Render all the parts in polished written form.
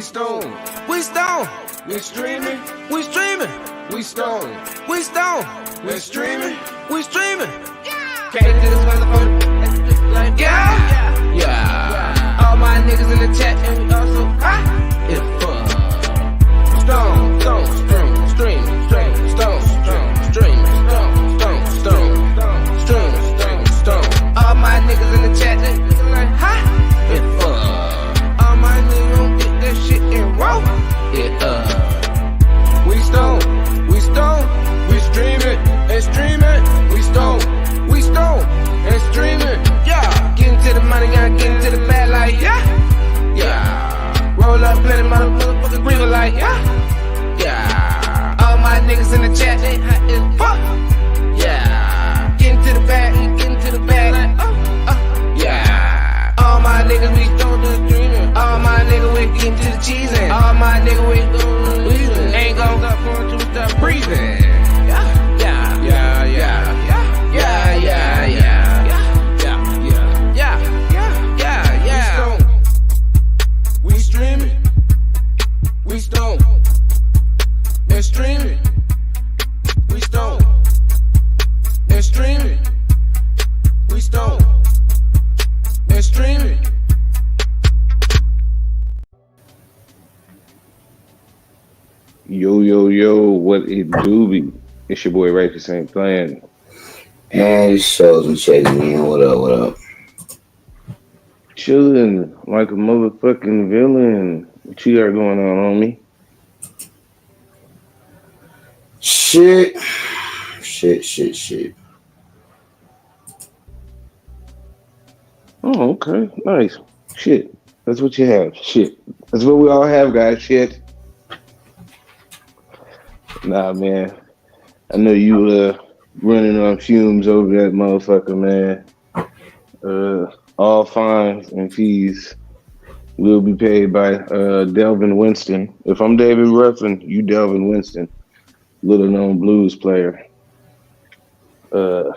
stone, we stone, we streaming, we streaming, we stone, we stone, we streaming, we streaming. Can't do this motherfucker like yeah, yeah. All my niggas in the chat and we also high. It's fun. Stone, stone, stream, stream, stream, stone, stone, stream, stone, stone, stone, stream, stone, stone. All my niggas in the chat and we like high. It's fun. All my niggas gon' get that shit and roll it up. We stone, we streaming and streaming. We stone and streaming. Yeah, getting to the money, gotta get into the bag like yeah, yeah. Roll up, plenty motherfuckers breathing like yeah, yeah. All my niggas in the chat, they hot as fuck. Yeah, getting to the bag like yeah. All my niggas we stone to streaming. All my niggas we getting to the cheesing. All my niggas we breathing. Ain't gon' stop going to stop breathing. Yo, what it do be? It's your boy Rapist Ain't Playing. And it shows and checking in. What up? Chilling like a motherfucking villain. What you got going on me? Shit. Oh, okay. Nice. Shit. That's what you have. Shit. That's what we all have, guys. Shit. Nah, man. I know you running on fumes over that motherfucker, man. All fines and fees will be paid by Delvin Winston. If I'm David Ruffin, you Delvin Winston, little known blues player. Yeah.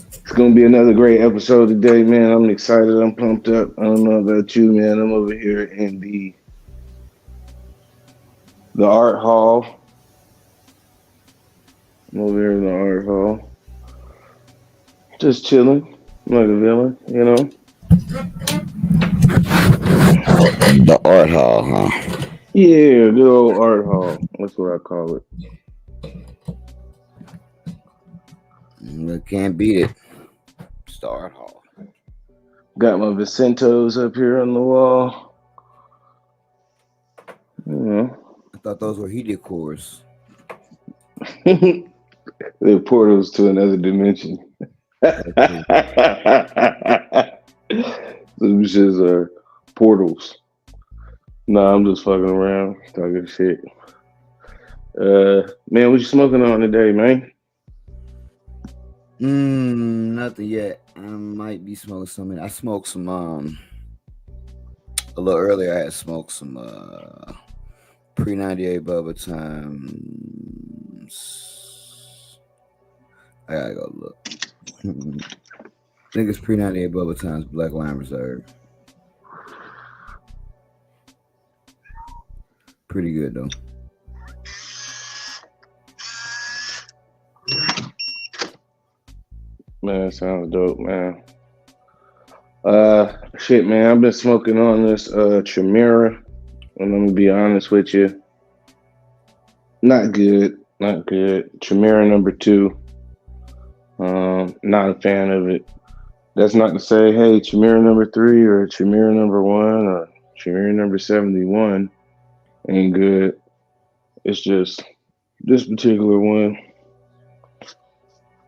It's gonna be another great episode today, man. I'm excited. I'm pumped up. I don't know about you, man. I'm over here in the art hall. I'm over here in the art hall. Just chilling like a villain, you know? The art hall, huh? Yeah, good old art hall. That's what I call it. You can't beat it. It's the art hall. Got my Vicentos up here on the wall. You know. I thought those were heated cores. They're portals to another dimension. Some shits are portals. Nah, I'm just fucking around, talking shit. Man, what you smoking on today, man? Nothing yet. I might be smoking something. I smoked some a little earlier. I had smoked some pre-98 Bubba Times. I gotta go look. I think it's pre-98 Bubba Times Black Wine Reserve. Pretty good though. Man, sounds dope, man. Shit, man, I've been smoking on this Chimera, and I'm gonna be honest with you. Not good. Chimera number 2. Not a fan of it. That's not to say, hey, Chimera number 3 or Chimera number 1 or Chimera number 71 ain't good. It's just this particular one.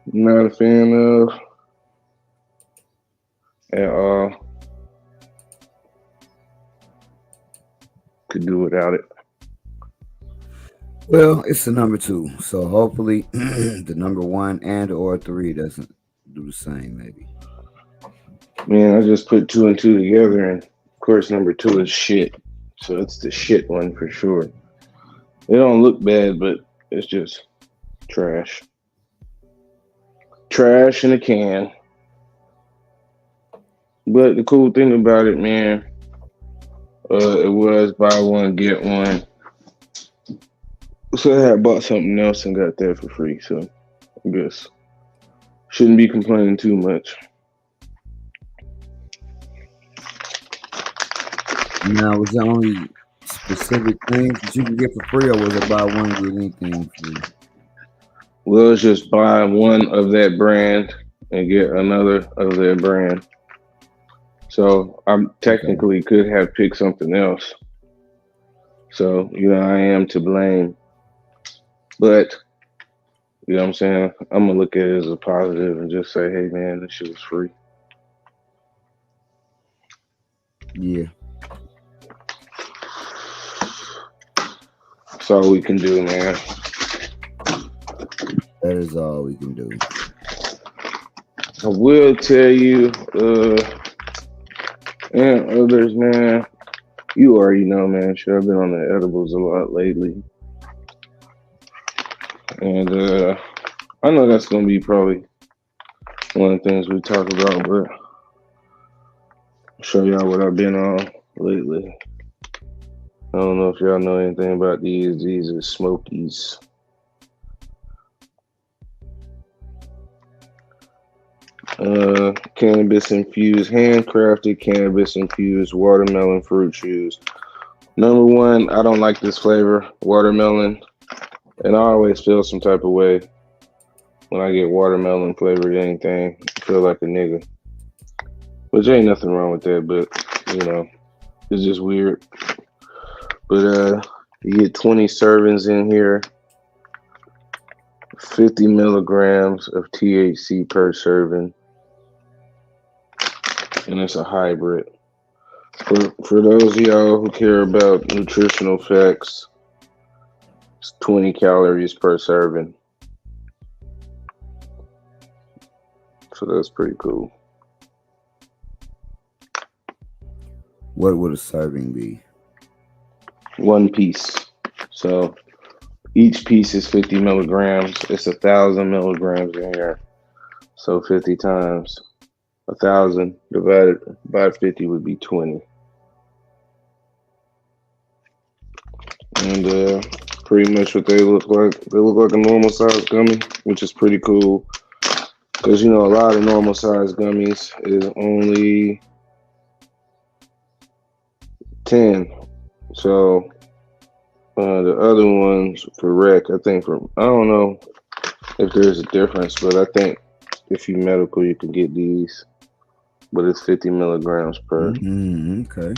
Not a fan of at all. Could do without it. Well, it's the number 2, so hopefully the number 1 and or 3 doesn't do the same. Maybe. Man, I just put 2 and 2 together, and of course number 2 is shit. So it's the shit one for sure. It don't look bad, but it's just trash. Trash in a can. But the cool thing about it, man, It was buy one get one. So I had bought something else and got that for free. So I guess shouldn't be complaining too much. Now, was there only specific things that you can get for free, or was it buy one get anything free? Well, it's just buy one of that brand and get another of that brand. So I technically could have picked something else. So, I am to blame. But, you know what I'm saying? I'm going to look at it as a positive and just say, hey, man, this shit was free. Yeah. That's all we can do, man. That is all we can do. I will tell you, and others, man, you already know, man. Shit, I've been on the edibles a lot lately. And I know that's going to be probably one of the things we talk about, but I'll show y'all what I've been on lately. I don't know if y'all know anything about these. These are Smokies. Cannabis infused, handcrafted cannabis infused watermelon fruit chews. Number one, I don't like this flavor, watermelon, and I always feel some type of way when I get watermelon flavored anything. I feel like a nigga, which ain't nothing wrong with that, but it's just weird. But you get 20 servings in here, 50 milligrams of THC per serving. And it's a hybrid. For those of y'all who care about nutritional facts, it's 20 calories per serving. So that's pretty cool. What would a serving be? One piece. So each piece is 50 milligrams. It's 1,000 milligrams in here. So 50 times 1,000 divided by 50 would be 20. And pretty much what they look like. They look like a normal size gummy, which is pretty cool. Because, a lot of normal size gummies is only 10. So the other ones for rec, I think I don't know if there's a difference, but I think if you medical, you can get these. But it's 50 milligrams per. Okay.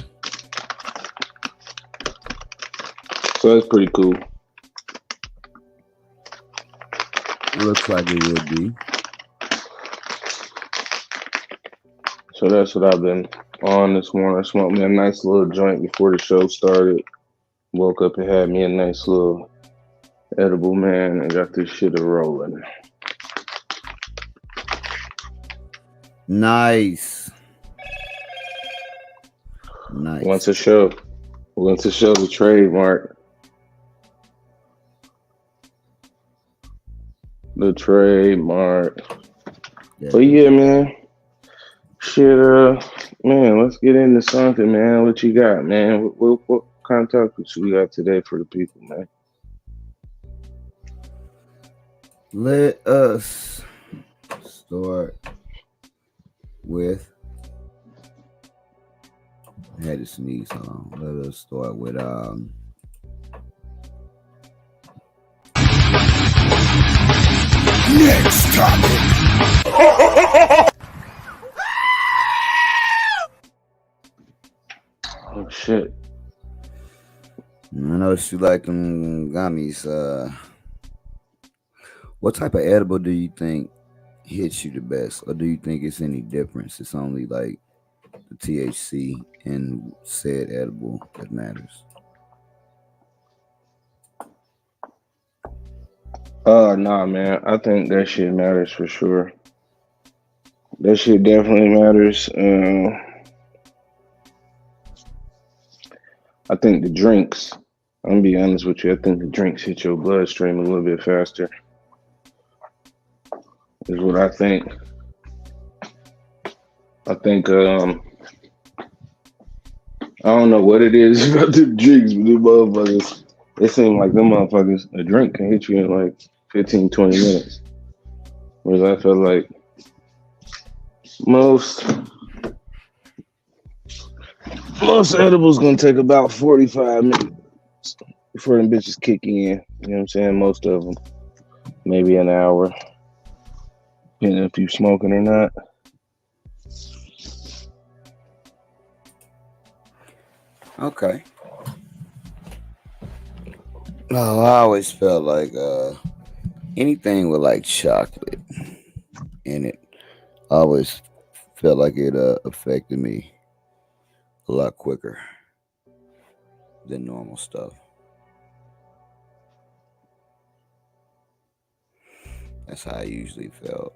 So that's pretty cool. Looks like it would be. So that's what I've been on this morning. I smoked me a nice little joint before the show started. Woke up and had me a nice little edible, man, and got this shit rolling. Nice. Once a show the trademark. The trademark. Yeah. But yeah, man. Shit, man, let's get into something, man. What you got, man? What kind of topics we got today for the people, man? Let us start with. I had to sneeze. Let us start with next topic. Oh shit! I know you like them gummies. What type of edible do you think hits you the best, or do you think it's any difference? It's only like the THC in said edible that matters. Nah, man. I think that shit matters for sure. That shit definitely matters. I think the drinks, I'm gonna be honest with you, I think the drinks hit your bloodstream a little bit faster. Is what I think. I I don't know what it is about the drinks, but them motherfuckers, it seems like them motherfuckers, a drink can hit you in like 15, 20 minutes. Whereas I feel like most most edibles gonna take about 45 minutes before them bitches kick in. You know what I'm saying? Most of them, maybe an hour, depending if you smoking or not. Okay. No, I always felt like anything with like chocolate in it, I always felt like it affected me a lot quicker than normal stuff. That's how I usually felt.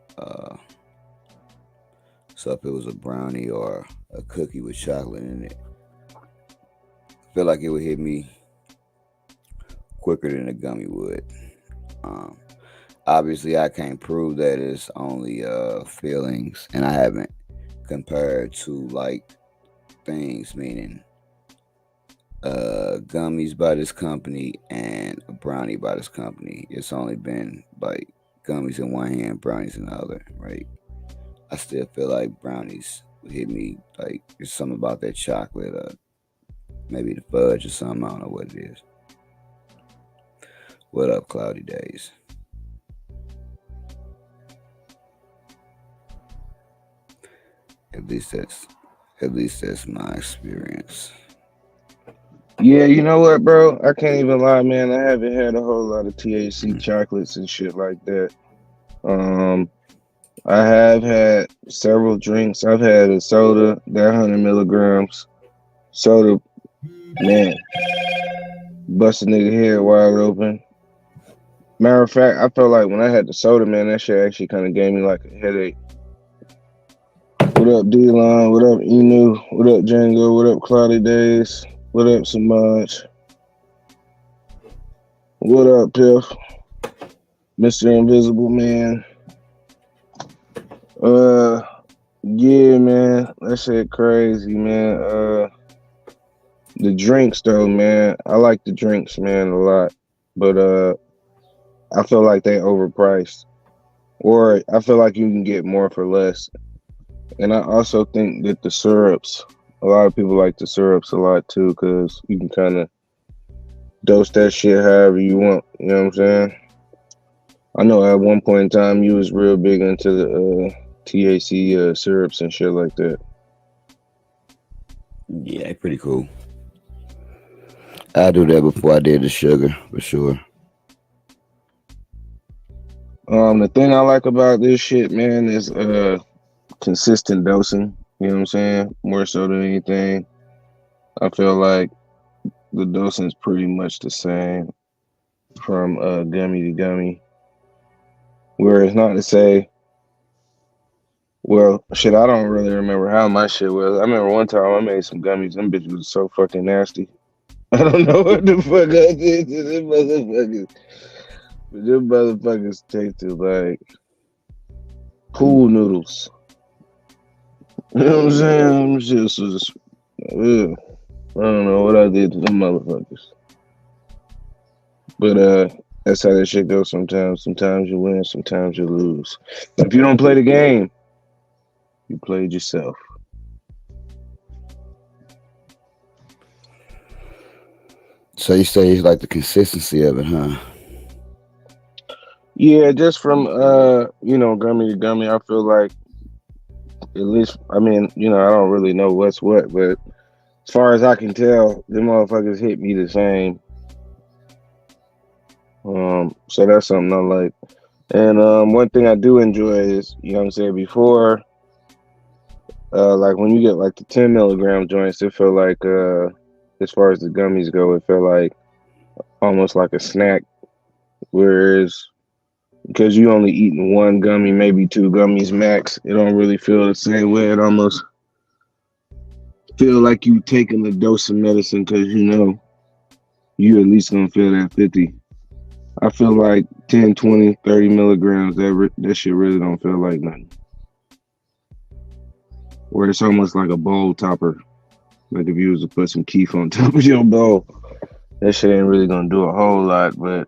So if it was a brownie or a cookie with chocolate in it, I feel like it would hit me quicker than a gummy would. Um, Obviously, I can't prove that it's only feelings, and I haven't compared to like things, meaning gummies by this company and a brownie by this company. It's only been like gummies in one hand, brownies in the other, right? I still feel like brownies would hit me like there's something about that chocolate, maybe the fudge or something. I don't know what it is. What up, Cloudy Days? At least that's at least that's my experience. Yeah, you know what, bro? I can't even lie, man. I haven't had a whole lot of THC chocolates and shit like that. Um, I have had several drinks. I've had a soda, that 100 milligrams. Soda, man, bust a nigga head wide open. Matter of fact, I felt like when I had the soda, man, that shit actually kind of gave me like a headache. What up, D-Line? What up, Enu? What up, Django? What up, Cloudy Days? What up, Samaj? What up, Piff? Mr. Invisible Man. Uh, yeah, man, that shit crazy, man. The drinks though, man, I like the drinks, man, a lot, but I feel like they overpriced, or I feel like you can get more for less. And I also think that the syrups, a lot of people like the syrups a lot too, because you can kind of dose that shit however you want. You know what I'm saying? I know at one point in time you was real big into the THC syrups and shit like that. Yeah, pretty cool. I do that before I did the sugar for sure. The thing I like about this shit, man, is consistent dosing. You know what I'm saying? More so than anything, I feel like the dosing is pretty much the same from gummy to gummy. Whereas not to say, well, shit, I don't really remember how my shit was. I remember one time I made some gummies. Them bitches was so fucking nasty. I don't know what the fuck I did to them motherfuckers. But them motherfuckers tasted like pool noodles. You know what I'm saying? Them shits was, ugh. I don't know what I did to them motherfuckers. But that's how that shit goes sometimes. Sometimes you win, sometimes you lose. If you don't play the game, you played yourself. So you say it's like the consistency of it, huh? Yeah, just from gummy to gummy, I feel like at least I mean, I don't really know what's what, but as far as I can tell, them motherfuckers hit me the same. So that's something I like. And one thing I do enjoy is, you know what I'm saying, before like when you get like the 10 milligram joints, it feel like as far as the gummies go, it felt like almost like a snack. Whereas because you only eating one gummy, maybe two gummies max, it don't really feel the same way. It almost feel like you taking a dose of medicine because you at least gonna feel that 50. I feel like 10, 20, 30 milligrams, that shit really don't feel like nothing. Where it's almost like a bowl topper. Like if you was to put some keef on top of your bowl, that shit ain't really gonna do a whole lot, but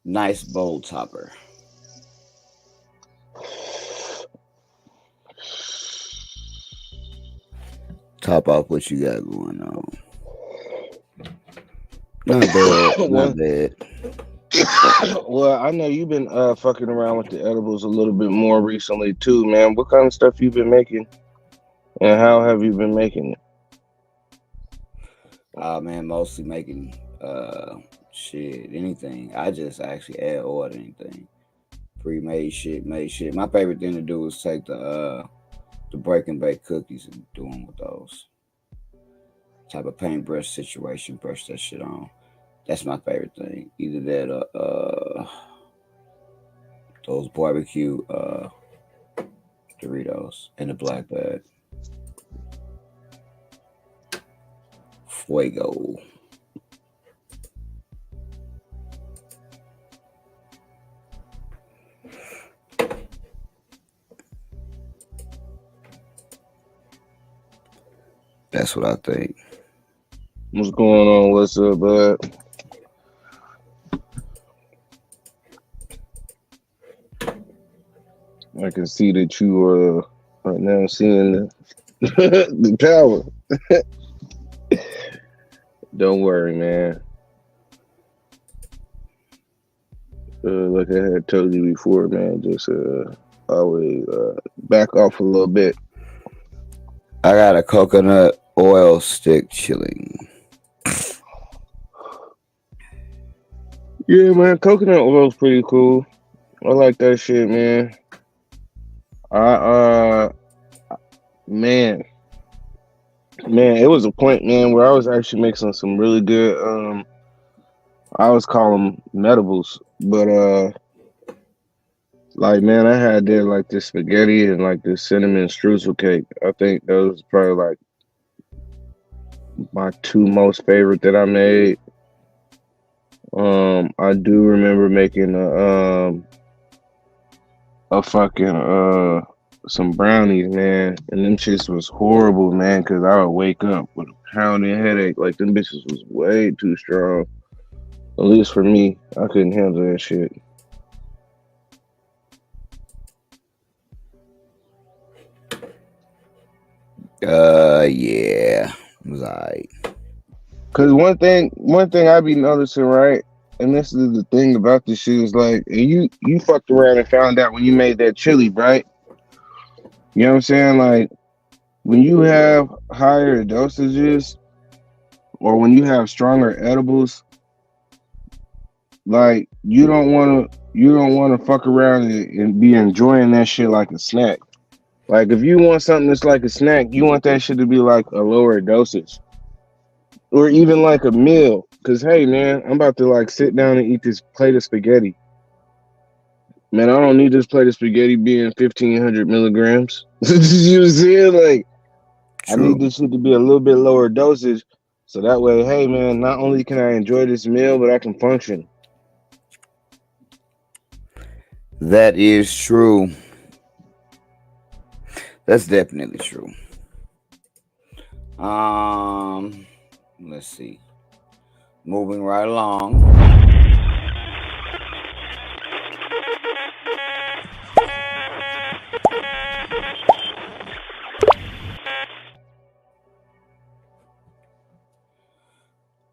Nice bowl topper. Top off what you got going on. Not bad. Not bad. well, I know you've been fucking around with the edibles a little bit more recently too, man. What kind of stuff you been making, and how have you been making it? Man, mostly making shit, anything. I just actually add oil to anything. Pre-made shit, made shit. My favorite thing to do is take the break and bake cookies and do them with those. Type of paintbrush situation, brush that shit on. That's my favorite thing. Either that or those barbecue Doritos in the black bag. Fuego. That's what I think. What's going on? What's up, bud? I can see that you are right now seeing the, the power. Don't worry, man. Like I had told you before, man, just always back off a little bit. I got a coconut oil stick chilling. Yeah, man, coconut oil's pretty cool. I like that shit, man. Man, it was a point, man, where I was actually making some really good I always call them medibles, but like, man, I had there like this spaghetti and like this cinnamon streusel cake. I think those probably like my two most favorite that I made. I do remember making a fucking some brownies, man, and them shits was horrible, man, because I would wake up with a pounding headache. Like them bitches was way too strong. At least for me, I couldn't handle that shit. Yeah, it was alright. Cause one thing I be noticing, right, and this is the thing about this shit is like, and you fucked around and found out when you made that chili, right? You know what I'm saying? Like when you have higher dosages, or when you have stronger edibles, like you don't want to fuck around and be enjoying that shit like a snack. Like if you want something that's like a snack, you want that shit to be like a lower dosage. Or even like a meal. Cause hey man, I'm about to like sit down and eat this plate of spaghetti. Man, I don't need this plate of spaghetti being 1,500 milligrams. You see, like I True. need this shit to be a little bit lower dosage. So that way, hey man, not only can I enjoy this meal, but I can function. That is true. That's definitely true. Let's see. Moving right along.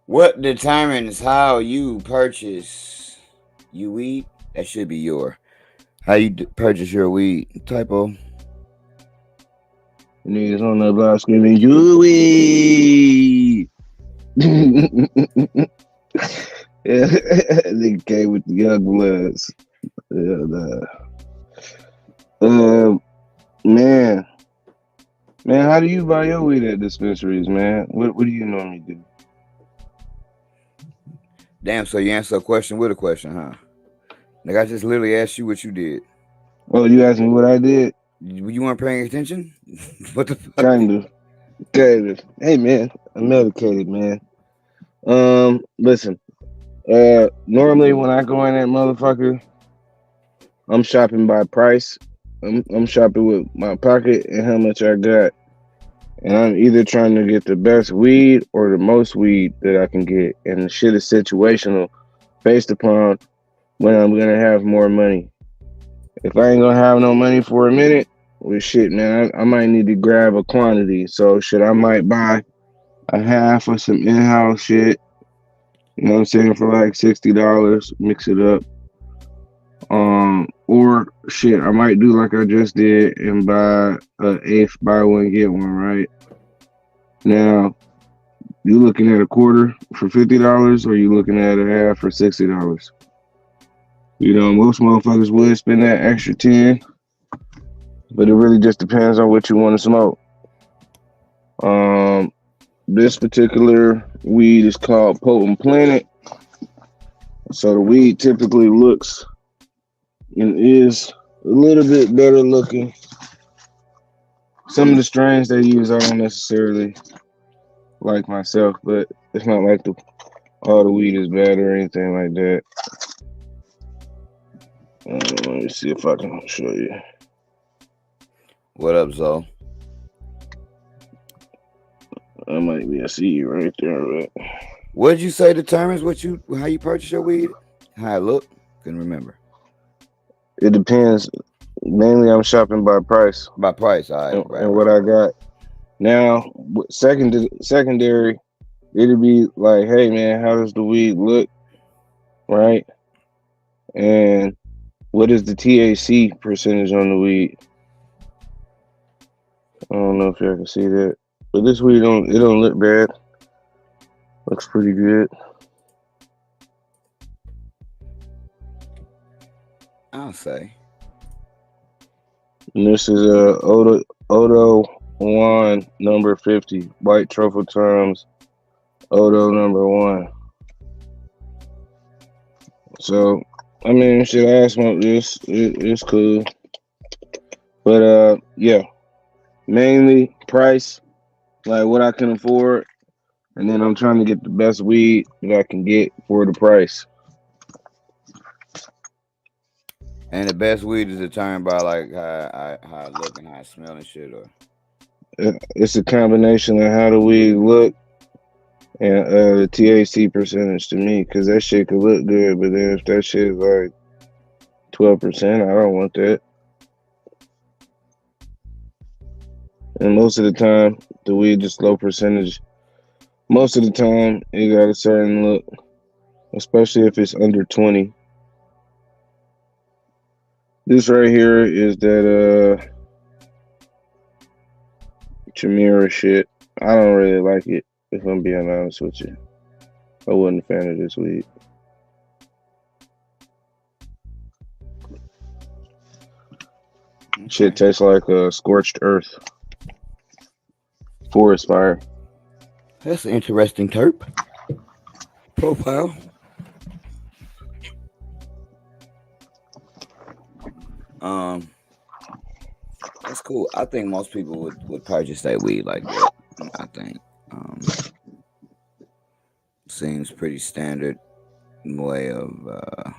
What determines how you purchase you weed? That should be your how you purchase your weed. Typo. Niggas on the block screaming, you weed. Yeah, they came with the young bloods. Yeah, man, how do you buy your weed at dispensaries, man? What do you normally do? Damn, so you answer a question with a question, huh? Like I just literally asked you what you did. Oh, you asked me what I did? You weren't paying attention? What the fuck? Kind of. Hey, man, I'm medicated, man. Listen. Normally when I go in that motherfucker, I'm shopping by price. I'm shopping with my pocket and how much I got, and I'm either trying to get the best weed or the most weed that I can get, and the shit is situational based upon when I'm gonna have more money. If I ain't gonna have no money for a minute, well, shit, man, I might need to grab a quantity. So, shit, I might buy a half of some in-house shit. You know what I'm saying, for like $60, mix it up. Or shit, I might do like I just did and buy a eighth, buy one get one. Right now, you looking at a quarter for $50, or you looking at a half for $60? You know, most motherfuckers would spend that extra 10, but it really just depends on what you want to smoke. Um, this particular weed is called Potent Planet. So the weed typically looks and is a little bit better looking. Some of the strains they use I don't necessarily like myself, but it's not like all the weed is bad or anything like that. Let me see if I can show you. What up, Zoe? I might be. I see you right there. But What did you say determines how you purchase your weed? How it look? Couldn't remember. it depends. Mainly, I'm shopping by price. By price, all right. And what I got now. Secondary, it'd be like, hey man, how does the weed look, right? And what is the THC percentage on the weed? I don't know if y'all can see that, but this weed don't look bad. Looks pretty good. I'll say. And this is a Odo One number 50, White Truffle Times Odo number 1. So I mean, shit, I smoke this. It's cool, but yeah, mainly price, like what I can afford, and then I'm trying to get the best weed that I can get for the price. And the best weed is determined by like how it look and how it smell and shit, or It's a combination of how the weed look and the THC percentage to me, because that shit could look good, but then if that shit is like 12%, I don't want that. And most of the time, the weed is low percentage. Most of the time, it got a certain look, especially if it's under 20. This right here is that Chimera shit. I don't really like it, if I'm being honest with you. I wasn't a fan of this weed. okay. Shit tastes like scorched earth. Forest fire. That's an interesting terp profile. That's cool. I think most people would purchase that weed like that. I think seems pretty standard way of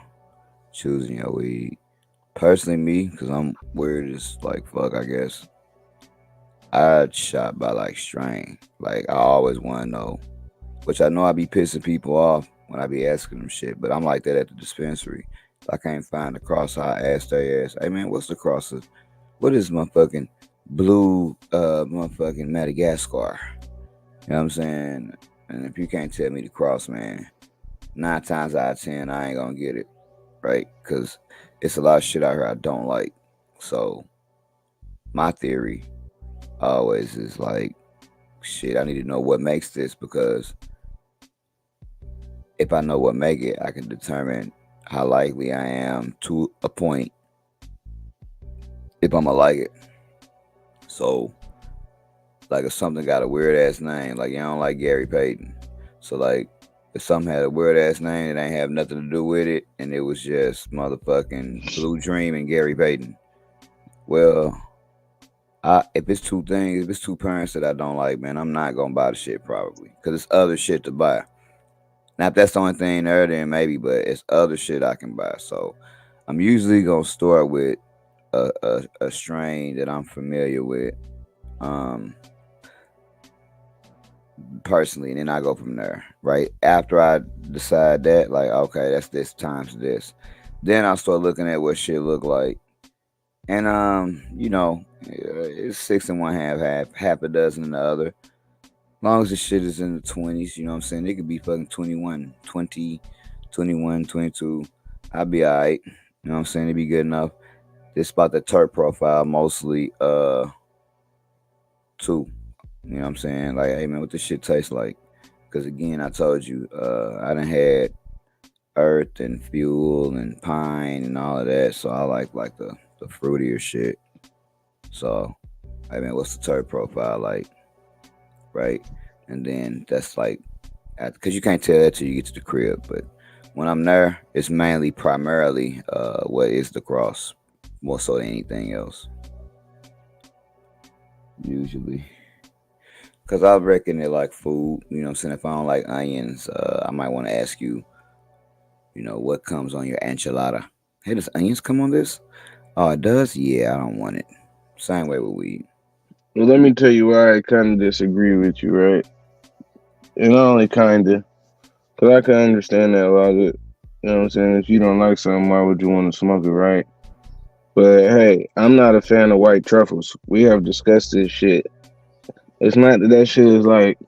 choosing your weed. Personally, me, because I'm weird as like fuck, I guess. I'd shop by like strain. Like I always want to know, which I know I be pissing people off when I be asking them shit, but I'm like that at the dispensary. I can't find the cross. I ask their ass, hey man, what's the crosses? What is motherfucking blue motherfucking Madagascar? You know what I'm saying? And if you can't tell me the cross, man, 9 times out of 10, I ain't gonna get it, right? Because it's a lot of shit out here I don't like. So my theory always is like, shit, I need to know what makes this, because if I know what make it, I can determine how likely I am to a point if I'm gonna like it. So, like if something got a weird ass name, like you don't like Gary Payton, so like if something had a weird ass name, it ain't have nothing to do with it, and it was just motherfucking Blue Dream and Gary Payton. Well, if it's two things, if it's two parents that I don't like, man, I'm not gonna buy the shit probably, because it's other shit to buy. Now, if that's the only thing there, then maybe, but it's other shit I can buy. So I'm usually gonna start with a strain that I'm familiar with, personally, and then I go from there. Right after I decide that, like, okay, that's this times this, then I'll start looking at what shit look like, and it's six and one half a dozen in the other. As long as the shit is in the 20s, you know what I'm saying? It could be fucking 21, 20, 21, 22. I'll be alright. You know what I'm saying? It'd be good enough. This about the terp profile mostly two. You know what I'm saying? Like, hey man, what this shit tastes like? Because again, I told you, I done had earth and fuel and pine and all of that. So I like the fruitier shit. So, hey man, what's the terp profile like? Right? And then that's like, because you can't tell that till you get to the crib. But when I'm there, it's primarily what is the cross, more so than anything else. Usually, because I reckon it like food. You know what I'm saying? If I don't like onions, I might want to ask you, what comes on your enchilada? Hey, does onions come on this? Oh, it does? Yeah, I don't want it. Same way with weed. Well, let me tell you why I kind of disagree with you, right? And not only kind of, because I can understand that logic. You know what I'm saying? If you don't like something, why would you want to smoke it, right? But hey, I'm not a fan of white truffles. We have discussed this shit. It's not that shit is like,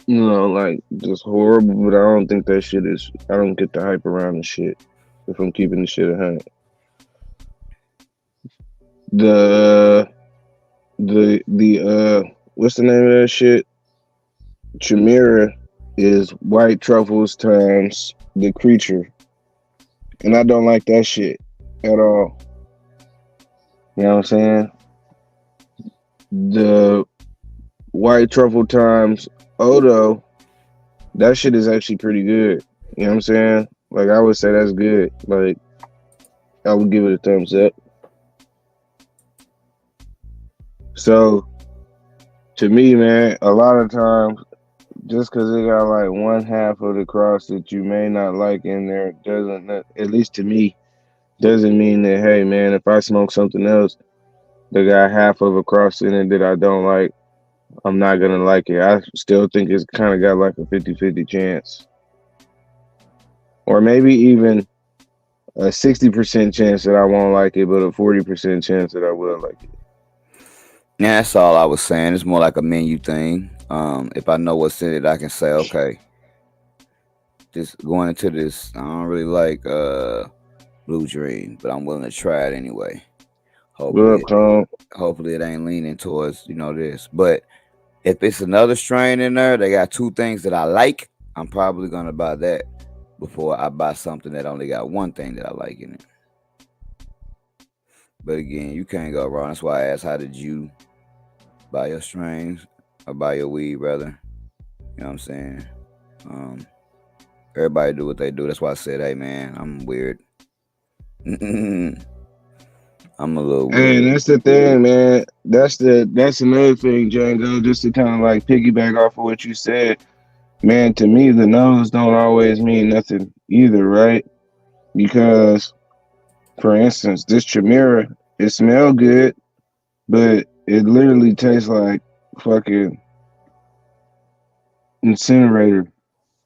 like just horrible, but I don't think that shit is. I don't get the hype around the shit. If I'm keeping the shit at hand. The what's the name of that shit? Chimera is white truffles times the creature, and I don't like that shit at all. You know what I'm saying? The white truffle times Odo, that shit is actually pretty good. You know what I'm saying? Like, I would say that's good. Like, I would give it a thumbs up. So, to me, man, a lot of times, just because it got like one half of the cross that you may not like in there, doesn't, at least to me, doesn't mean that, hey, man, if I smoke something else that got half of a cross in it that I don't like, I'm not going to like it. I still think it's kind of got like a 50-50 chance. Or maybe even a 60% chance that I won't like it, but a 40% chance that I will like it. Yeah, that's all I was saying. It's more like a menu thing. If I know what's in it, I can say, okay, just going into this, I don't really like Blue Dream, but I'm willing to try it anyway. What up, Tom? Hopefully it ain't leaning towards, this. But if it's another strain in there, they got two things that I like, I'm probably gonna buy that before I buy something that only got one thing that I like in it. But again, you can't go wrong. That's why I asked, how did you buy your strains or buy your weed, brother? You know what I'm saying? Everybody do what they do. That's why I said, hey man, I'm weird. I'm a little weird. And that's the thing, man. That's another thing, Django. Just to kind of like piggyback off of what you said, man. To me, the nose don't always mean nothing either, right? Because, for instance, this Chimera, it smelled good, but it literally tastes like fucking incinerator.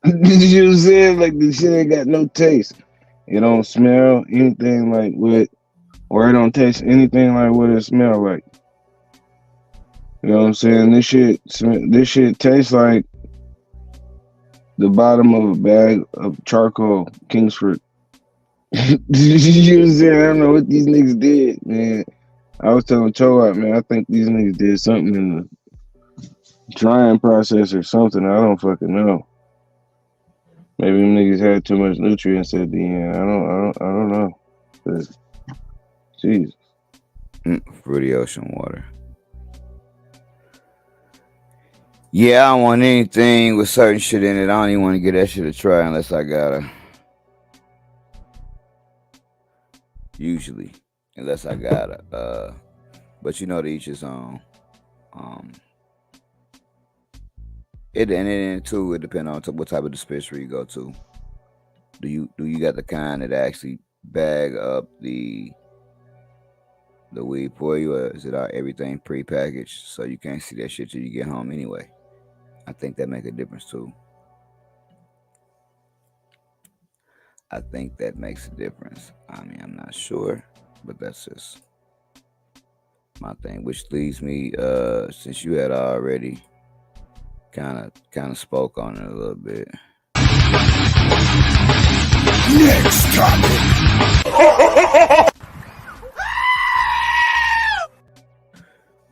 You know what I'm saying? Like, the shit ain't got no taste. It don't smell anything like what, or it don't taste anything like what it smell like. You know what I'm saying? This shit tastes like the bottom of a bag of charcoal, Kingsford. You know what I'm saying? I don't know what these niggas did, man. I was telling Choa, man, I think these niggas did something in the drying process or something. I don't fucking know. Maybe them niggas had too much nutrients at the end. I don't know. But, Jesus. Fruity ocean water. Yeah, I don't want anything with certain shit in it. I don't even want to get that shit a try unless I gotta. Usually, unless I gotta. But to each his own. It depends on what type of dispensary you go to. Do you got the kind that actually bag up the the weed for you, or is it everything prepackaged so you can't see that shit till you get home anyway? I think that make a difference too. I think that makes a difference. I mean, I'm not sure, but that's just my thing. Which leads me, since you had already kind of spoke on it a little bit. Next topic.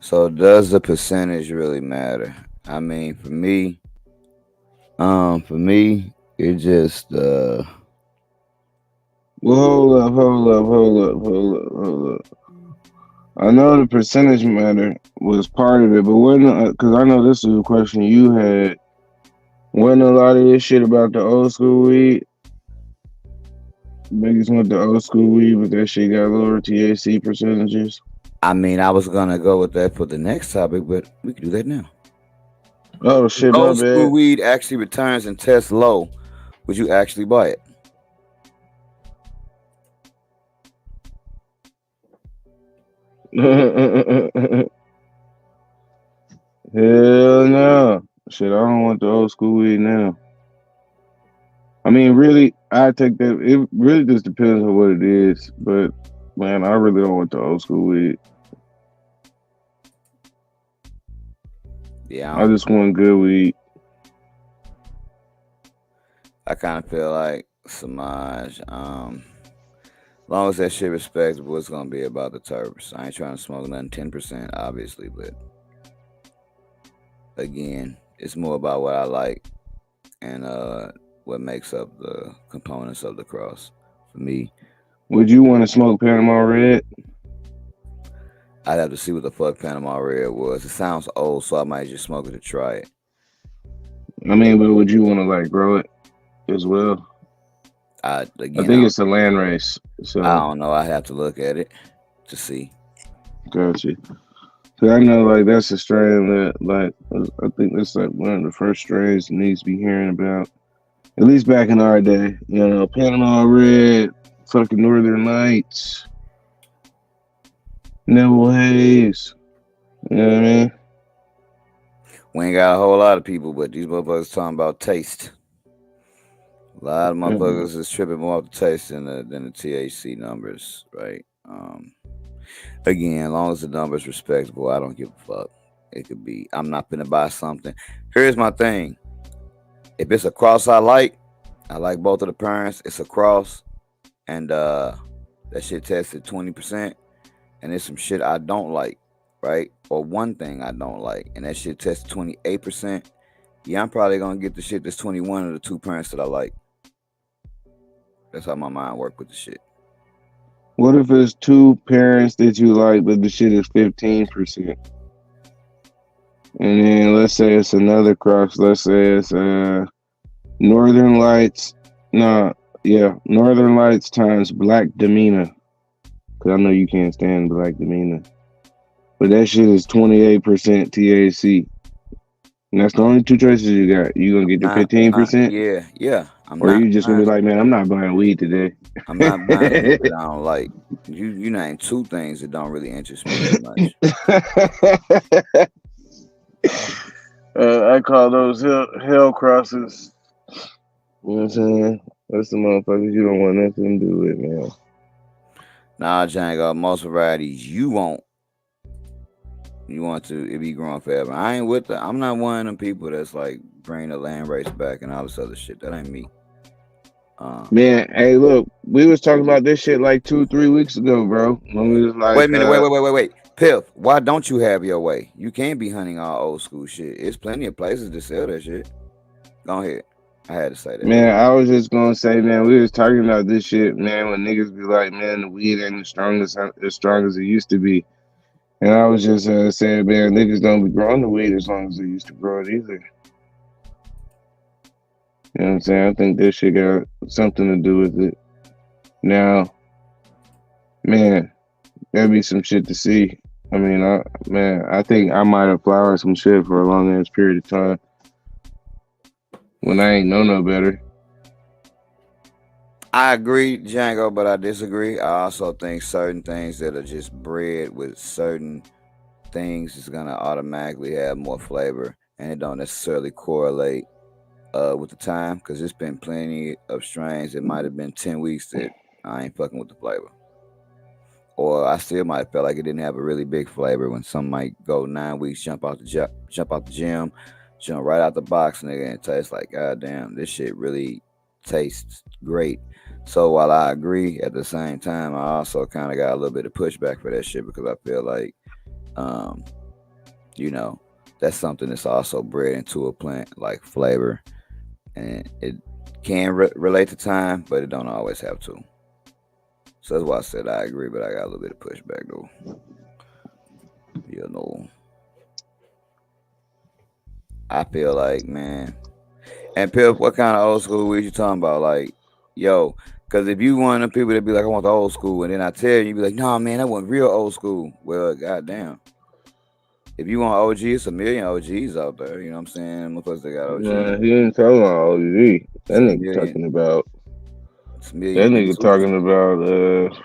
So does the percentage really matter? I mean, for me, it just Well, hold up. I know the percentage matter was part of it, but wasn't, because I know this is a question you had. Wasn't a lot of this shit about the old school weed? Niggas went the old school weed, but that shit got lower THC percentages. I mean, I was gonna go with that for the next topic, but we can do that now. Oh shit, my Old school bad. weed actually returns and tests low. Would you actually buy it? Hell no. Shit, I don't want the old school weed now. I mean, really, I take that. It really just depends on what it is. But, man, I really don't want the old school weed. Yeah, I just want good weed. I kind of feel like Samaj. Long as that shit respectable, it's gonna be about the terps. I ain't trying to smoke nothing 10%, obviously, but again, it's more about what I like and what makes up the components of the cross. For me, Would you want to smoke Panama Red? I'd have to see what the fuck Panama Red was. It sounds old, so I might just smoke it to try it. I mean, but would you want to like grow it as well? I think it's a land race. So I don't know. I have to look at it to see. Gotcha. Cause I know like that's a strain that like I think that's like one of the first strains that needs to be hearing about. At least back in our day, you know, Panama Red, fucking Northern Lights, Neville Hayes. You know what I mean? We ain't got a whole lot of people, but these motherfuckers talking about taste. A lot of motherfuckers is tripping more off the taste than the THC numbers, right? Again, as long as the number's respectable, I don't give a fuck. It could be. I'm not gonna buy something. Here's my thing. If it's a cross I like both of the parents. It's a cross, and that shit tested 20%, and it's some shit I don't like, right? Or one thing I don't like, and that shit tested 28%. Yeah, I'm probably gonna get the shit that's 21 of the two parents that I like. That's how my mind work with the shit. What if it's two parents that you like, but the shit is 15%? And then let's say it's another cross. Let's say it's Northern Lights. Northern Lights times Black Demeanor. Cause I know you can't stand Black Demeanor, but that shit is 28% THC. And that's the only two choices you got. You gonna get the 15%? Yeah. Or you just gonna be like, man, I'm not buying weed today. I'm not buying weed that I don't like. You name two things that don't really interest me that much. I call those hell crosses. You know what I'm saying? That's the motherfuckers you don't want nothing to do with, man. Nah, Django, most varieties you want to it be growing forever. I ain't with I'm not one of them people that's like bring the land race back and all this other shit. That ain't me. Man, hey, look, we was talking about this shit like 2-3 weeks ago, bro. When we was like, wait a minute, wait. Piff, why don't you have your way? You can't be hunting all old school shit. There's plenty of places to sell that shit. Go ahead. I had to say that. Man, I was just gonna say, man, we was talking about this shit, man, when niggas be like, man, the weed ain't as strong as it used to be. And I was just saying, man, niggas don't be growing the weed as long as they used to grow it either. You know what I'm saying? I think this shit got something to do with it. Now, man, that'd be some shit to see. I mean, I think I might have flowered some shit for a long ass period of time when I ain't know no better. I agree, Django, but I disagree. I also think certain things that are just bred with certain things is gonna automatically have more flavor, and it don't necessarily correlate with the time because there's been plenty of strains. It might have been 10 weeks that I ain't fucking with the flavor, or I still might feel like it didn't have a really big flavor when some might go 9 weeks, jump out the gym, jump right out the box, nigga, and taste like goddamn, this shit really tastes great. So while I agree, at the same time, I also kind of got a little bit of pushback for that shit because I feel like, um, you know, that's something that's also bred into a plant like flavor, and it can relate to time, but it don't always have to. So that's why I said I agree, but I got a little bit of pushback though. You know, I feel like, man. And Pip, what kind of old school weed you talking about? Like, yo, because if you one of the people that be like, I want the old school, and then I tell you, you be like, nah, man, I want real old school. Well, goddamn. If you want OG, it's a million OGs out there. You know what I'm saying? Because they got OGs. Nah, he ain't talking about OG. It's That a nigga million. talking about. It's a million That Pink nigga Sweets. talking about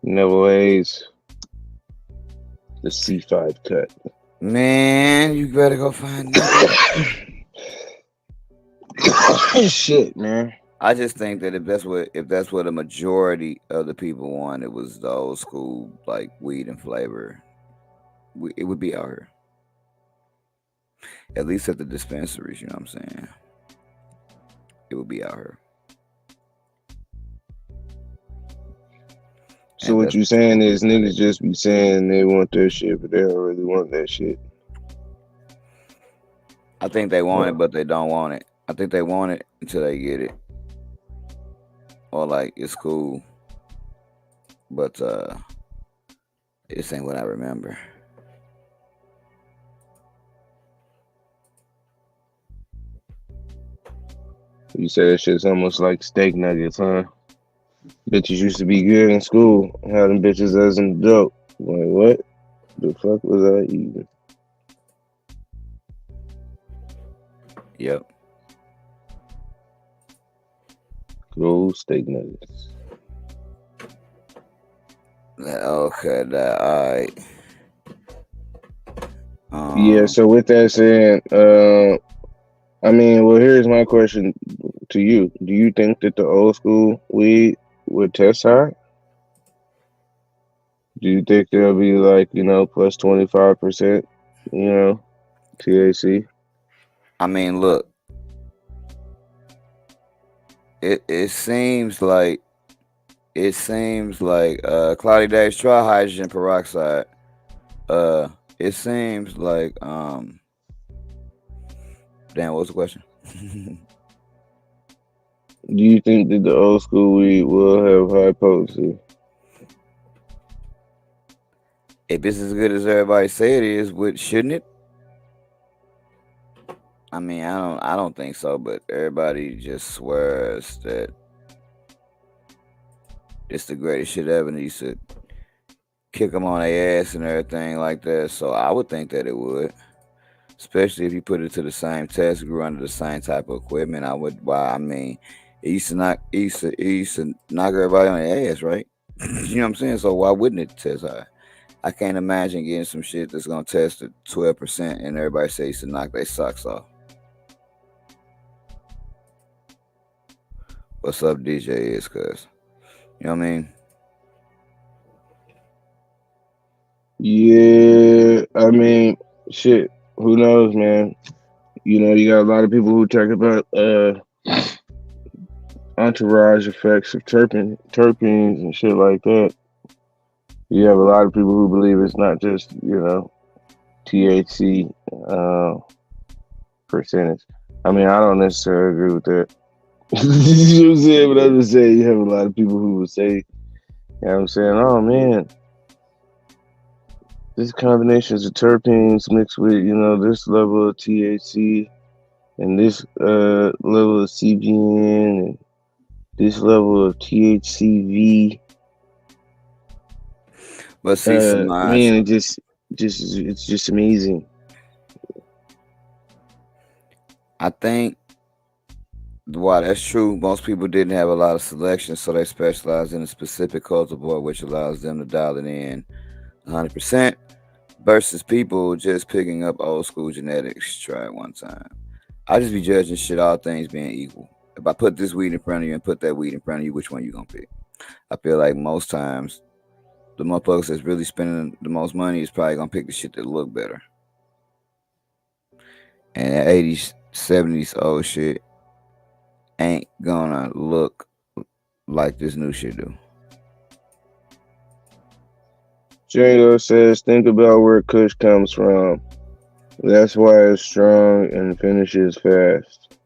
Neville A's, the C5 cut. Man, you better go find that. Shit, man. I just think that if that's what a majority of the people want, it was the old school like weed and flavor. It would be out here, at least at the dispensaries. You know what I'm saying? It would be out here, So and what that's you what you saying want is to look niggas just be saying they want that shit, but they don't really want that shit. I think they want it, Well, but they don't want it. I think they want it until they get it, or like it's cool, but this ain't what I remember. you say that shit's almost like steak nuggets, huh? Bitches used to be good in school. How them bitches as an adult. Like what? The fuck was I eating? Yep. Gold steak nuggets. Okay. All right. Yeah, Um. so with that said, I mean, well, here's my question to you. Do you think that the old school weed would test high? Do you think there'll be like, plus 25%, THC? I mean, look. It seems like cloudy days try hydrogen peroxide. Uh, it seems like Damn, what was the question? Do you think that the old school weed will have high potency? If it's as good as everybody say it is, shouldn't it? I mean, I don't think so, but everybody just swears that it's the greatest shit ever, and you should kick them on their ass and everything like that. So I would think that it would, especially if you put it to the same test, grew under the same type of equipment. I would. Why? I mean, it used to knock everybody on their ass, right? You know what I'm saying? So why wouldn't it test high? I can't imagine getting some shit that's gonna test at 12% and everybody says to knock their socks off. What's up, DJ? Is cuz you know what I mean? Yeah, I mean, shit. Who knows, man? You got a lot of people who talk about entourage effects of terpenes and shit like that. You have a lot of people who believe it's not just, THC percentage. I mean, I don't necessarily agree with that. You know what I'm saying? But I'm just saying you have a lot of people who would say, I'm saying, oh man, this combinations of terpenes mixed with, this level of THC and this level of CBN and this level of THCV. But see, Samaj, Man, it's just amazing. I think While that's true, most people didn't have a lot of selection, so they specialized in a specific cultivar, which allows them to dial it in 100%, versus people just picking up old school genetics. Try it one time. I just be judging shit, all things being equal. If I put this weed in front of you and put that weed in front of you, which one you gonna pick? I feel like most times the motherfuckers that's really spending the most money is probably gonna pick the shit that look better. And that 80s, 70s old shit ain't gonna look like this new shit do. Django says, think about where Kush comes from. That's why it's strong and finishes fast.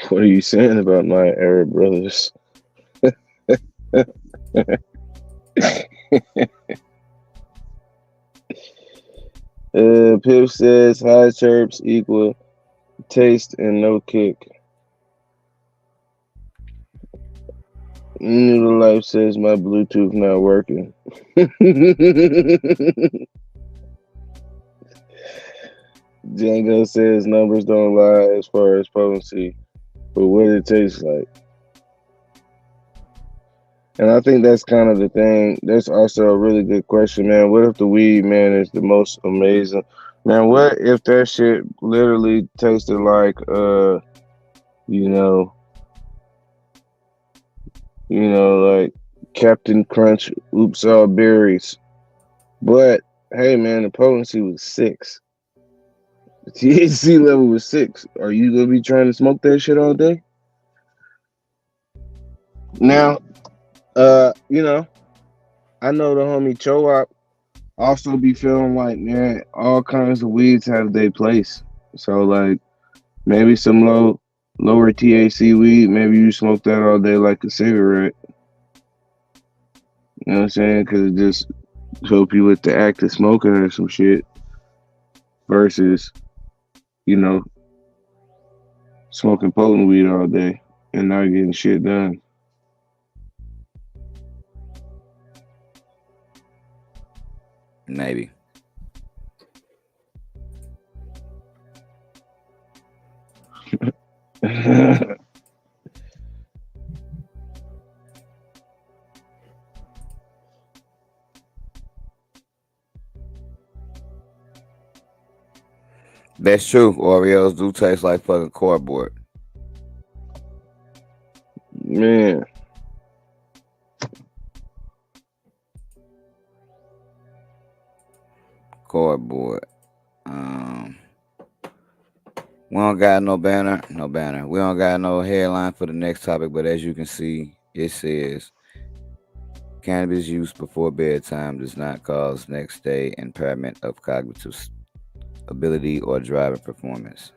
What are you saying about my Arab brothers? Pip says, high chirps equal taste and no kick. Noodle Life says, my Bluetooth not working. Django says, numbers don't lie as far as potency, but what it tastes like. And I think that's kind of the thing. That's also a really good question, man. What if the weed, man, is the most amazing? Man, what if that shit literally tasted like, you know, like Captain Crunch, Oops All Berries. But hey, man, the potency was 6. The THC level was 6. Are you gonna be trying to smoke that shit all day? Now, I know the homie Chowop also be feeling like, man, all kinds of weeds have their place. So like maybe some lower THC weed, maybe you smoke that all day like a cigarette. You know what I'm saying? Because it just help you with the act of smoking or some shit versus, you know, smoking potent weed all day and not getting shit done. Maybe. That's true. Oreos do taste like fucking cardboard. Man. Cardboard. We don't got no banner. No banner. We don't got no headline for the next topic, but as you can see, it says cannabis use before bedtime does not cause next day impairment of cognitive ability or driving performance.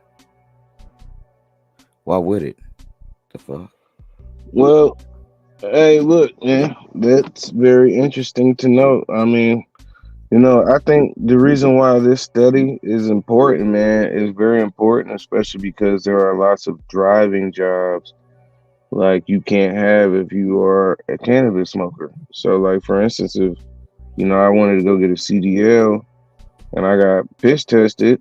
Why would it? The fuck? Well, hey, look, man, that's very interesting to know. I mean, I think the reason why this study is important, man, is very important, especially because there are lots of driving jobs like you can't have if you are a cannabis smoker. So, like for instance, if I wanted to go get a CDL and I got piss tested,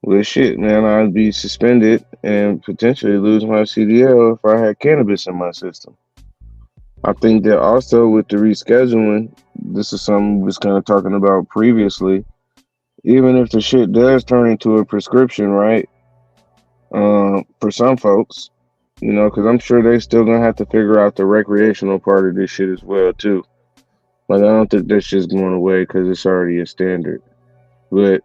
well, shit, man, I'd be suspended and potentially lose my CDL if I had cannabis in my system. I think that also with the rescheduling, this is something we was kind of talking about previously. Even if the shit does turn into a prescription, right? For some folks, because I'm sure they still gonna have to figure out the recreational part of this shit as well too. Like I don't think that shit's going away because it's already a standard. But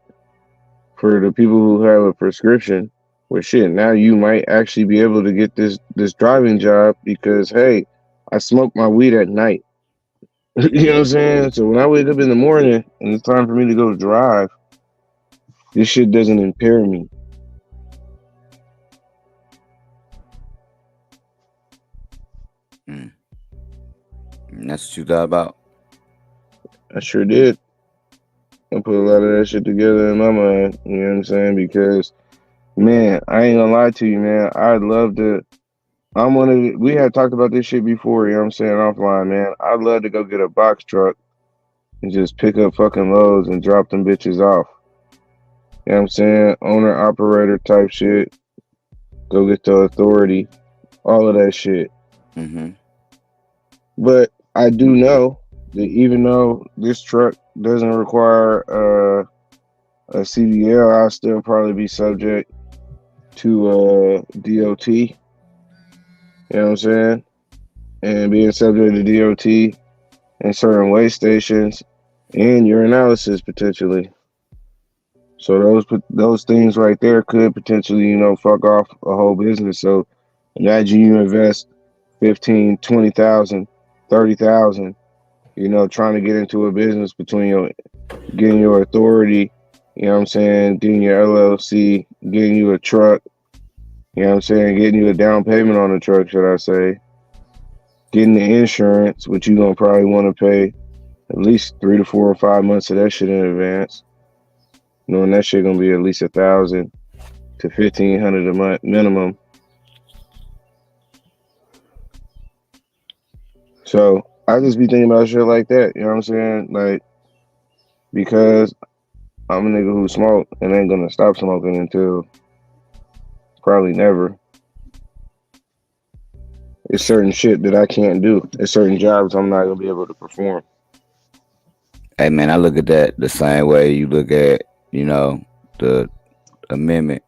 for the people who have a prescription, well, shit, now you might actually be able to get this driving job because hey, I smoke my weed at night. You know what I'm saying? So when I wake up in the morning and it's time for me to go drive, this shit doesn't impair me. And that's what you thought about? I sure did. I put a lot of that shit together in my mind. You know what I'm saying? Because, man, I ain't gonna lie to you, man. I'd love to. We had talked about this shit before, you know what I'm saying, offline, man. I'd love to go get a box truck and just pick up fucking loads and drop them bitches off. You know what I'm saying? Owner operator type shit. Go get the authority. All of that shit. Mm-hmm. But I do know that even though this truck doesn't require a CDL, I'll still probably be subject to DOT. You know what I'm saying? And being subject to DOT and certain weigh stations and urinalysis potentially. So those things right there could potentially, fuck off a whole business. So imagine you invest 15, 20,000, 30,000, trying to get into a business between getting your authority, you know what I'm saying, getting your LLC, getting you a truck, you know what I'm saying, getting you a down payment on the truck, should I say, getting the insurance, which you're gonna probably want to pay at least 3 to 4 or 5 months of that shit in advance. Knowing that shit gonna be at least 1,000 to 1,500 a month minimum. So I just be thinking about shit like that, you know what I'm saying? Like, because I'm a nigga who smoke and ain't gonna stop smoking until probably never. It's certain shit that I can't do. There's certain jobs I'm not gonna be able to perform. Hey man, I look at that the same way you look at, the amendment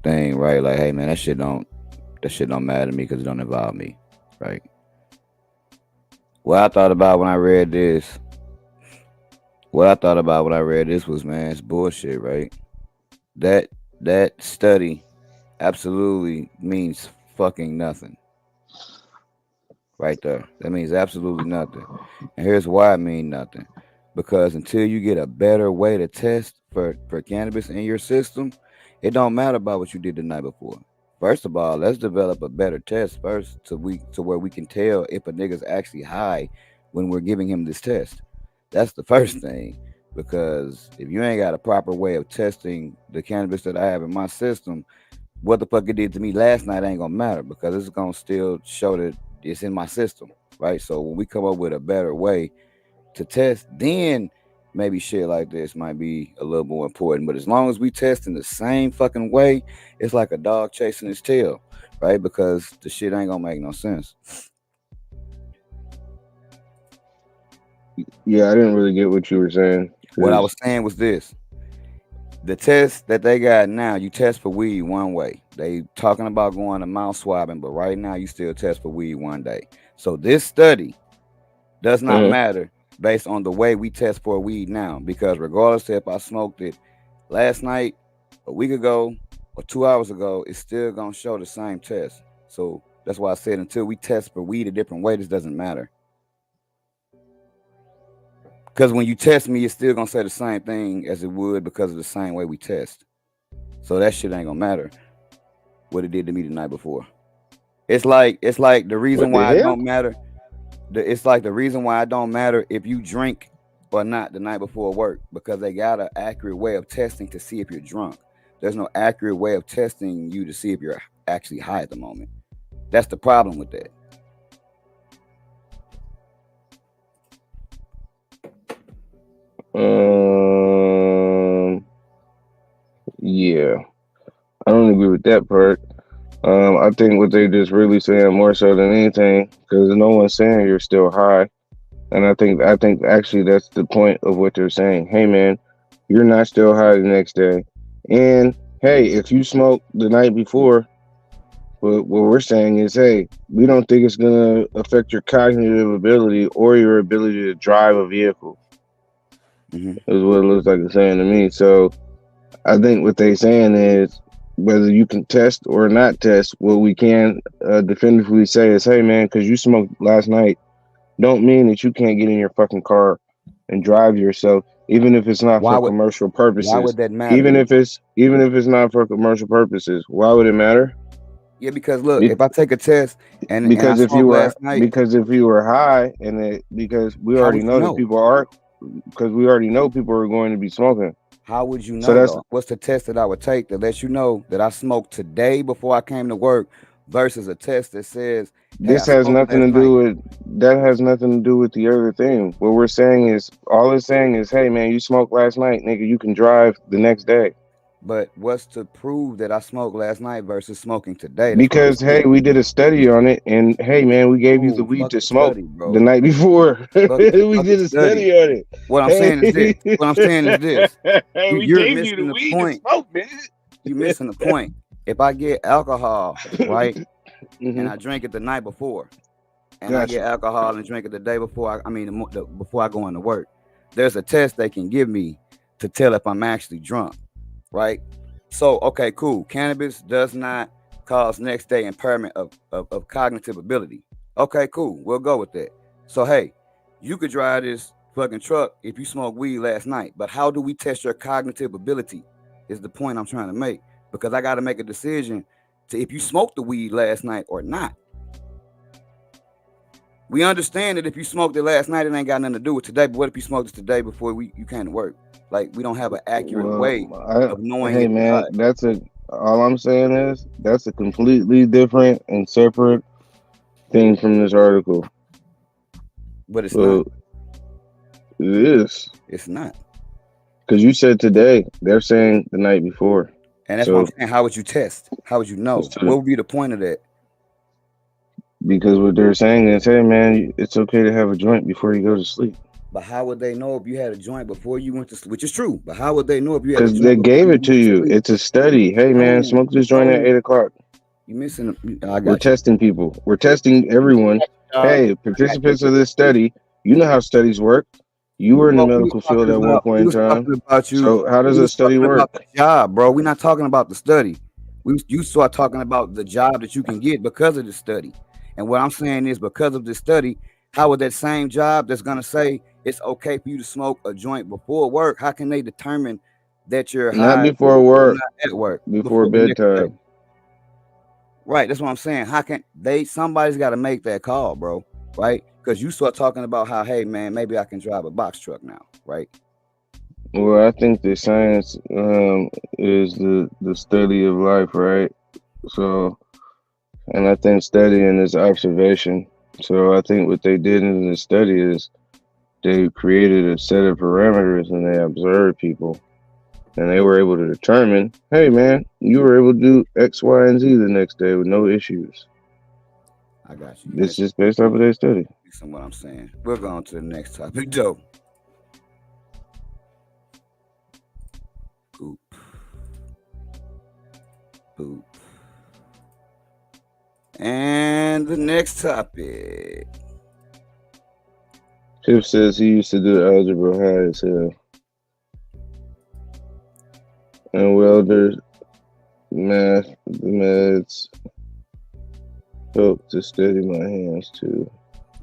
thing, right? Like, hey man, that shit don't matter to me because it don't involve me, right? What I thought about when I read this was, man, it's bullshit, right? That study absolutely means fucking nothing. Right there. That means absolutely nothing. And here's why it means nothing. Because until you get a better way to test for cannabis in your system, it don't matter about what you did the night before. First of all, let's develop a better test first to where we can tell if a nigga's actually high when we're giving him this test. That's the first thing. Because if you ain't got a proper way of testing the cannabis that I have in my system, what the fuck it did to me last night ain't gonna matter because it's gonna still show that it's in my system, right? So when we come up with a better way to test, then maybe shit like this might be a little more important. But as long as we test in the same fucking way, it's like a dog chasing his tail, right? Because the shit ain't gonna make no sense. Yeah, I didn't really get what you were saying. What I was saying was this. The test that they got now, you test for weed one way. They talking about going to mouth swabbing, but right now you still test for weed one day. So this study does not matter based on the way we test for weed now, because regardless if I smoked it last night, a week ago, or 2 hours ago, it's still gonna show the same test. So that's why I said until we test for weed a different way, this doesn't matter. Because when you test me, it's still gonna say the same thing as it would because of the same way we test. So that shit ain't gonna matter what it did to me the night before. It's like the reason why it don't matter. It's like the reason why it don't matter if you drink or not the night before work, because they got an accurate way of testing to see if you're drunk. There's no accurate way of testing you to see if you're actually high at the moment. That's the problem with that. Yeah, I don't agree with that part. I think what they just really saying more so than anything, because no one's saying you're still high, and I think actually that's the point of what they're saying. Hey man, you're not still high the next day, and hey, if you smoked the night before, what we're saying is, hey, we don't think it's gonna affect your cognitive ability or your ability to drive a vehicle. Is what it looks like it's saying to me. So I think what they're saying is whether you can test or not test, what we can definitively say is, hey man, because you smoked last night, don't mean that you can't get in your fucking car and drive yourself, even if it's not for commercial purposes. Why would that matter? Even if it's not for commercial purposes, why would it matter? Yeah, because look, if I take a test and because I if you were last night, because if you were high because we already know that people are, because we already know people are going to be smoking. How would you know? So what's the test that I would take to let you know that I smoked today before I came to work versus a test that says, hey, this has nothing to do with that. Has nothing to do with the other thing. What we're saying is, all it's saying is, hey man, you smoked last night, nigga, you can drive the next day. But what's to prove that I smoked last night versus smoking today? That's what I'm Because hey, saying. we did a study on it, and hey, man, we gave you the Oh, weed fuck to the smoke study, the bro. night before. Fuck the We fucking did a study. study on it. What I'm saying is this. Hey, What I'm saying is this. we You're gave you missing the the weed to point. smoke, man. You're missing the point. If I get alcohol, right, and Hmm. I drink it the night before, and I get Gotcha. alcohol and drink it the day before, before I go into work, there's a test they can give me to tell if I'm actually drunk, right? So, okay, cool. Cannabis does not cause next day impairment of cognitive ability. Okay, cool. We'll go with that. So, hey, you could drive this fucking truck if you smoke weed last night, but how do we test your cognitive ability? Is the point I'm trying to make. Because I got to make a decision to if you smoked the weed last night or not. We understand that if you smoked it last night, it ain't got nothing to do with today. But what if you smoked it today before you came to work? Like, we don't have an accurate way of knowing Hey, if you're man, high. all I'm saying is that's a completely different and separate thing from this article. But it's not. Well, it is. It's not. Because you said today, they're saying the night before. And that's what I'm So, saying. How would you test? How would you know? so What would be the point of that? because what they're saying is, hey, man, it's okay to have a joint before you go to sleep. But how would they know if you had a joint before you went to sleep? Which is true. But how would they know if you had a Because they joint before gave you it to went to you. sleep? It's a study. Hey, man, No, smoke this joint at no. 8 o'clock. You missing. I We're got you. testing people. We're testing everyone. I Hey, got you. participants of this study, you know how studies work. You were in the Well, we was medical field talking at one about point we in was time. talking about you. So, how does We a was study talking about work? the job, bro. We're not talking about the study. You start talking about the job that you can get because of the study. And what I'm saying is because of this study, how would that same job that's gonna say it's okay for you to smoke a joint before work, how can they determine that you're Not high before or work, not at work before before the next day? bedtime. Right, that's what I'm saying. How can they somebody's gotta make that call, bro? Right? Because you start talking about how, hey man, maybe I can drive a box truck now, right? Well, I think the science is the study of life, right? So, and I think studying is observation. So, I think what they did in the study is they created a set of parameters and they observed people. And they were able to determine, hey man, you were able to do X, Y, and Z the next day with no issues. I got you. You It's missed just based off of their study. what I'm saying. We're going to the next topic, though. Boop. Boop. And the next topic. Chip says he used to do algebra high as hell. And welders, math, the meds help to steady my hands too.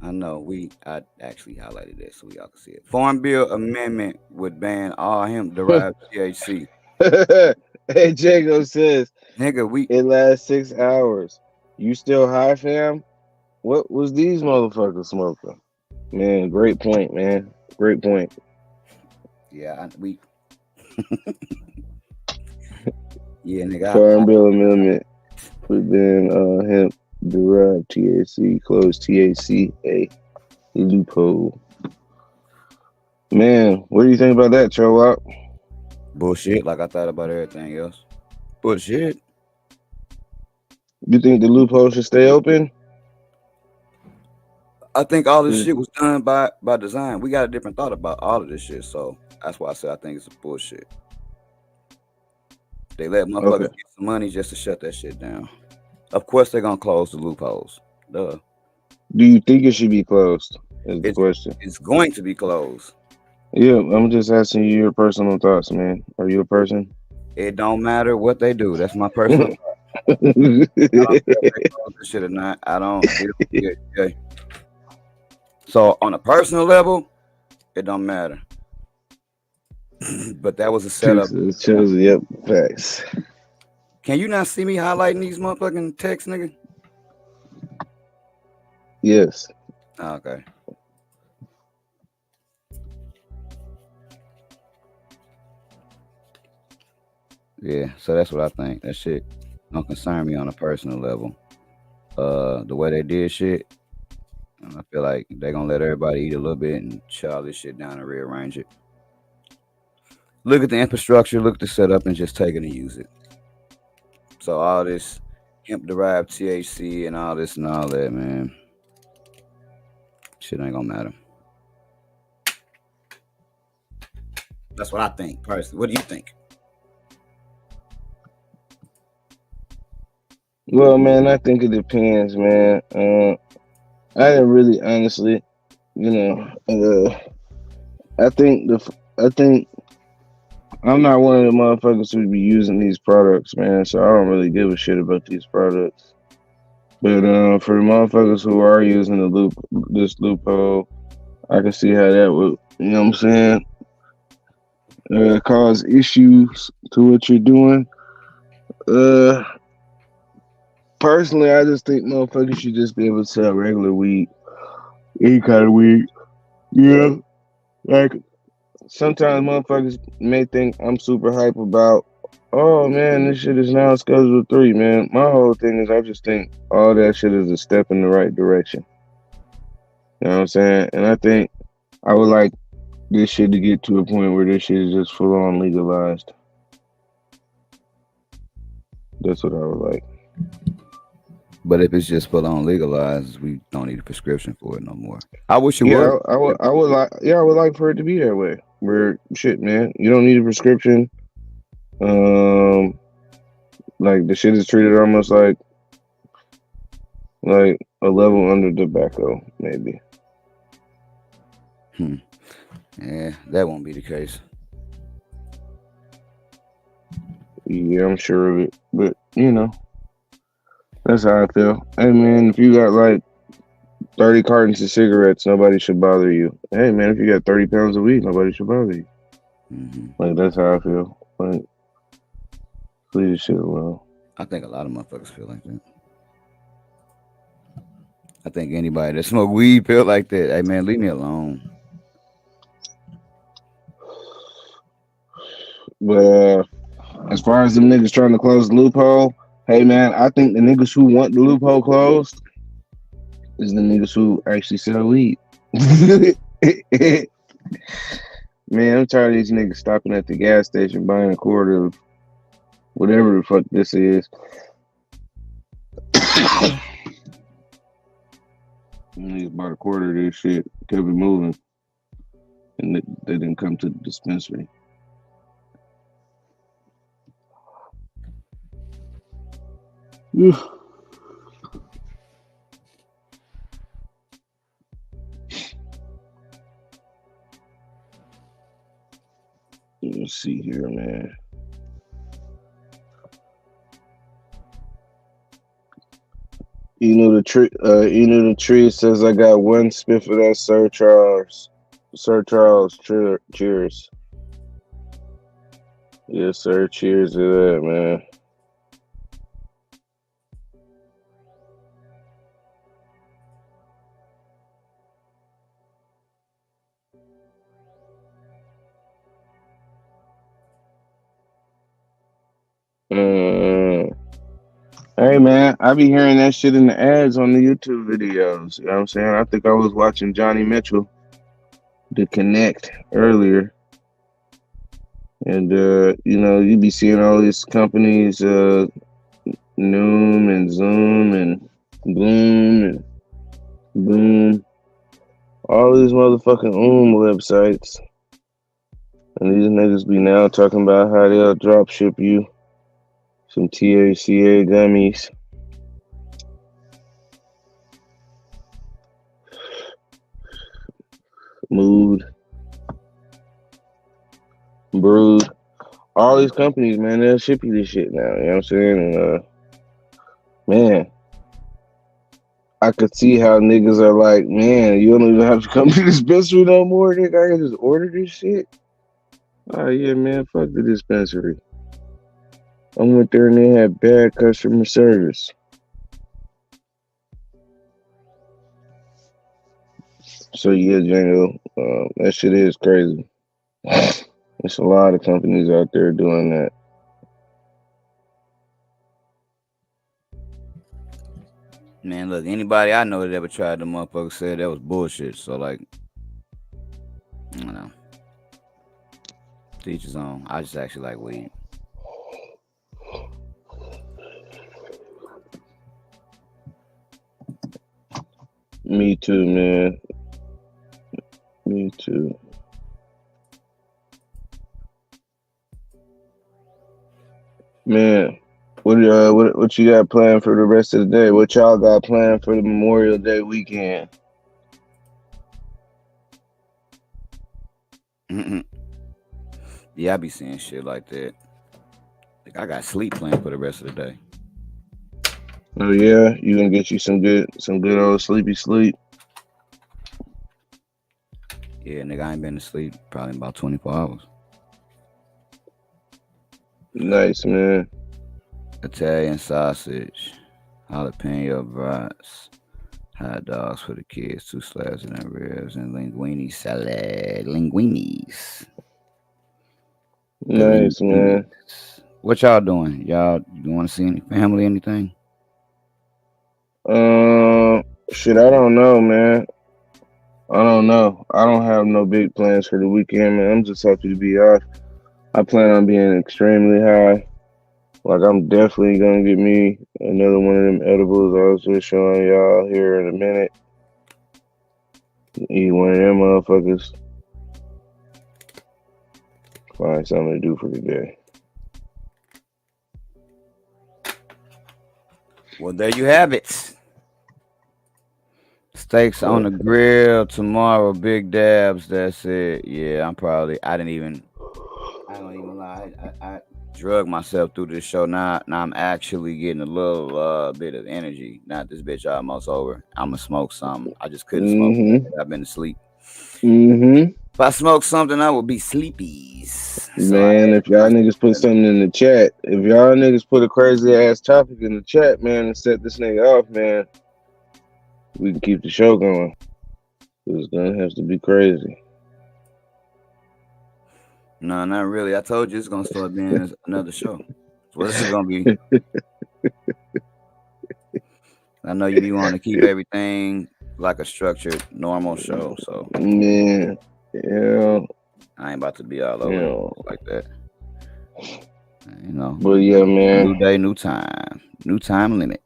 I know I actually highlighted that so y'all can see it. Farm Bill amendment would ban all hemp derived THC. Hey, Jago says Nigga, it lasts 6 hours. You still high, fam? What was these motherfuckers smoking? Man, great point, man. Great point. yeah, yeah, nigga. Farm Bill Amendment would ban hemp derived THC, close THCA loophole. Man, what do you think about that, Cho? Bullshit, like I thought about everything else. Bullshit. You think the loophole should stay open? I think all this shit was done by design. We got a different thought about all of this shit, so that's why I said I think it's bullshit. They let motherfuckers get some money just to shut that shit down. Of course, they're gonna close the loopholes. Duh. Do you think it should be closed? Is the question. It's going to be closed. Yeah, I'm just asking you your personal thoughts, man. Are you a person? It don't matter what they do. That's my personal thought. I don't care if they close this shit or not. I don't deal with it. Okay. So on a personal level, it don't matter. But that was a setup. Chosen, yep, facts. Can you not see me highlighting these motherfucking texts, nigga? Yes. Okay. Yeah, so that's what I think. That shit don't concern me on a personal level. The way they did shit, I feel like they're gonna let everybody eat a little bit and chow this shit down and rearrange it. look at the infrastructure, look at the setup, and just take it and use it. So all this hemp derived THC and all this and all that, man, shit ain't gonna matter. That's what I think personally. What do you think? Well, man, I think it depends, man. I didn't really, honestly, you know, I think I think I'm not one of the motherfuckers who be using these products, man. So I don't really give a shit about these products. But for the motherfuckers who are using this loophole, I can see how that would, you know what I'm saying, cause issues to what you're doing. Uh, Personally, I just think motherfuckers should just be able to sell regular weed, any kind of weed. Yeah, like sometimes motherfuckers may think I'm super hype about, oh man, this shit is now Schedule 3, man. My whole thing is I just think all that shit is a step in the right direction. You know what I'm saying? And I think I would like this shit to get to a point where this shit is just full on legalized. That's what I would like. But if it's just full on legalized, we don't need a prescription for it no more. I wish it Yeah, was. I would like. Yeah, I would like for it to be that way. Where shit, man, you don't need a prescription. Um, like the shit is treated almost like a level under tobacco, maybe. Yeah, that won't be the case. Yeah, I'm sure of it. But you know, that's how I feel. Hey man, if you got like 30 cartons of cigarettes, nobody should bother you. Hey man, if you got 30 pounds of weed, nobody should bother you. Like that's how I feel. Like leave this shit alone. I think a lot of motherfuckers feel like that. I think anybody that smoke weed feel like that. Hey man, leave me alone. But as far as them niggas trying to close the loophole, hey man, I think the niggas who want the loophole closed is the niggas who actually sell weed. Man, I'm tired of these niggas stopping at the gas station buying a quart of whatever the fuck this is. Niggas bought a quarter of this shit, kept it moving, and they didn't come to the dispensary. Let's see here, man. The tree says I got one spiff of that Sir Charles. Sir Charles, cheers. Yes, sir. Cheers to that, man. Hey man, I be hearing that shit in the ads on the YouTube videos. You know what I'm saying? I think I was watching Johnny Mitchell, The Connect, earlier. And you be seeing all these companies, Noom and Zoom and Bloom and Boom, all these motherfucking websites. And these niggas be now talking about how they'll drop ship you some THCA gummies. Mood, Brood, all these companies, man, they'll ship you this shit now. You know what I'm saying? And, man, I could see how niggas are like, man, you don't even have to come to the dispensary no more, nigga. I can just order this shit. Oh yeah, man, fuck the dispensary. I went there and they had bad customer service. So yeah, Django, that shit is crazy. There's a lot of companies out there doing that. Man, look, anybody I know that ever tried the motherfucker said that was bullshit. So like, I don't know. To each his own. I just actually like weed. Me too, man. Me too. Man, what you got planned for the rest of the day? What y'all got planned for the Memorial Day weekend? Yeah, I be seeing shit like that. Like I got sleep planned for the rest of the day. Oh yeah, you gonna get you some good old sleepy sleep. Yeah, nigga, I ain't been to sleep probably about 24 hours. Nice, man. Italian sausage, jalapeno brats, hot dogs for the kids, 2 slabs of them ribs, and linguine salad. Linguinis. The Nice, linguinis. man. What y'all doing? Y'all, you want to see any family, anything? Shit, I don't know, man. I don't know. I don't have no big plans for the weekend, man. I'm just happy to be off. I plan on being extremely high. Like I'm definitely gonna get me another one of them edibles I was just showing y'all here in a minute. Eat one of them motherfuckers. Find something to do for the day. Well, there you have it. Steaks on the grill tomorrow. Big dabs. That's it. Yeah, I don't even lie. I drug myself through this show. Now I'm actually getting a little bit of energy. Not this bitch almost over. I'ma smoke something. I just couldn't smoke. I've been asleep. If I smoke something, I would be sleepies. So I Man, had if y'all niggas put something in the chat, if y'all niggas put a crazy ass topic in the chat, man, and set this nigga off, man, we can keep the show going. It's gonna have to be crazy. No, not really. I told you it's gonna start being another show. So this is gonna be. I know you be wanting to keep everything like a structured, normal show. So Man, yeah, I ain't about to be all over like that. You know. But yeah, man. New day, new time. New time limit.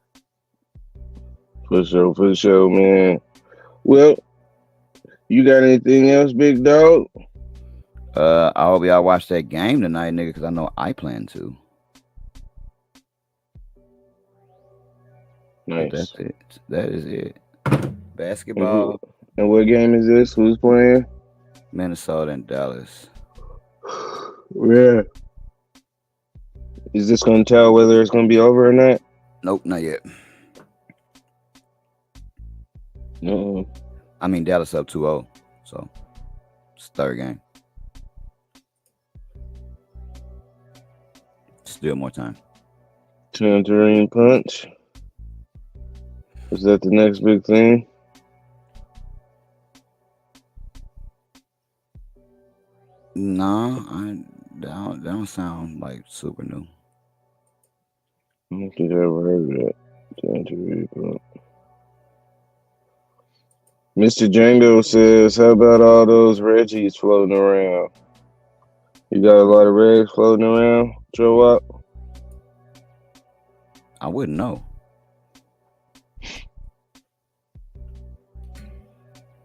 For sure, man. Well, you got anything else, big dog? I hope y'all watch that game tonight, nigga, because I know I plan to. Nice. But that's it. That is it. Basketball. And what game is this? Who's playing? Minnesota and Dallas. Yeah. Is this going to tell whether it's going to be over or not? Nope, not yet. No. I mean, Dallas up 2-0. So, it's third game. Still more time. Tangerine punch. Is that the next big thing? No, that don't sound like super new. I don't think I ever heard of that. Tangerine punch. Mr. Django says, how about all those Reggies floating around? You got a lot of Regs floating around, Joe up? I wouldn't know.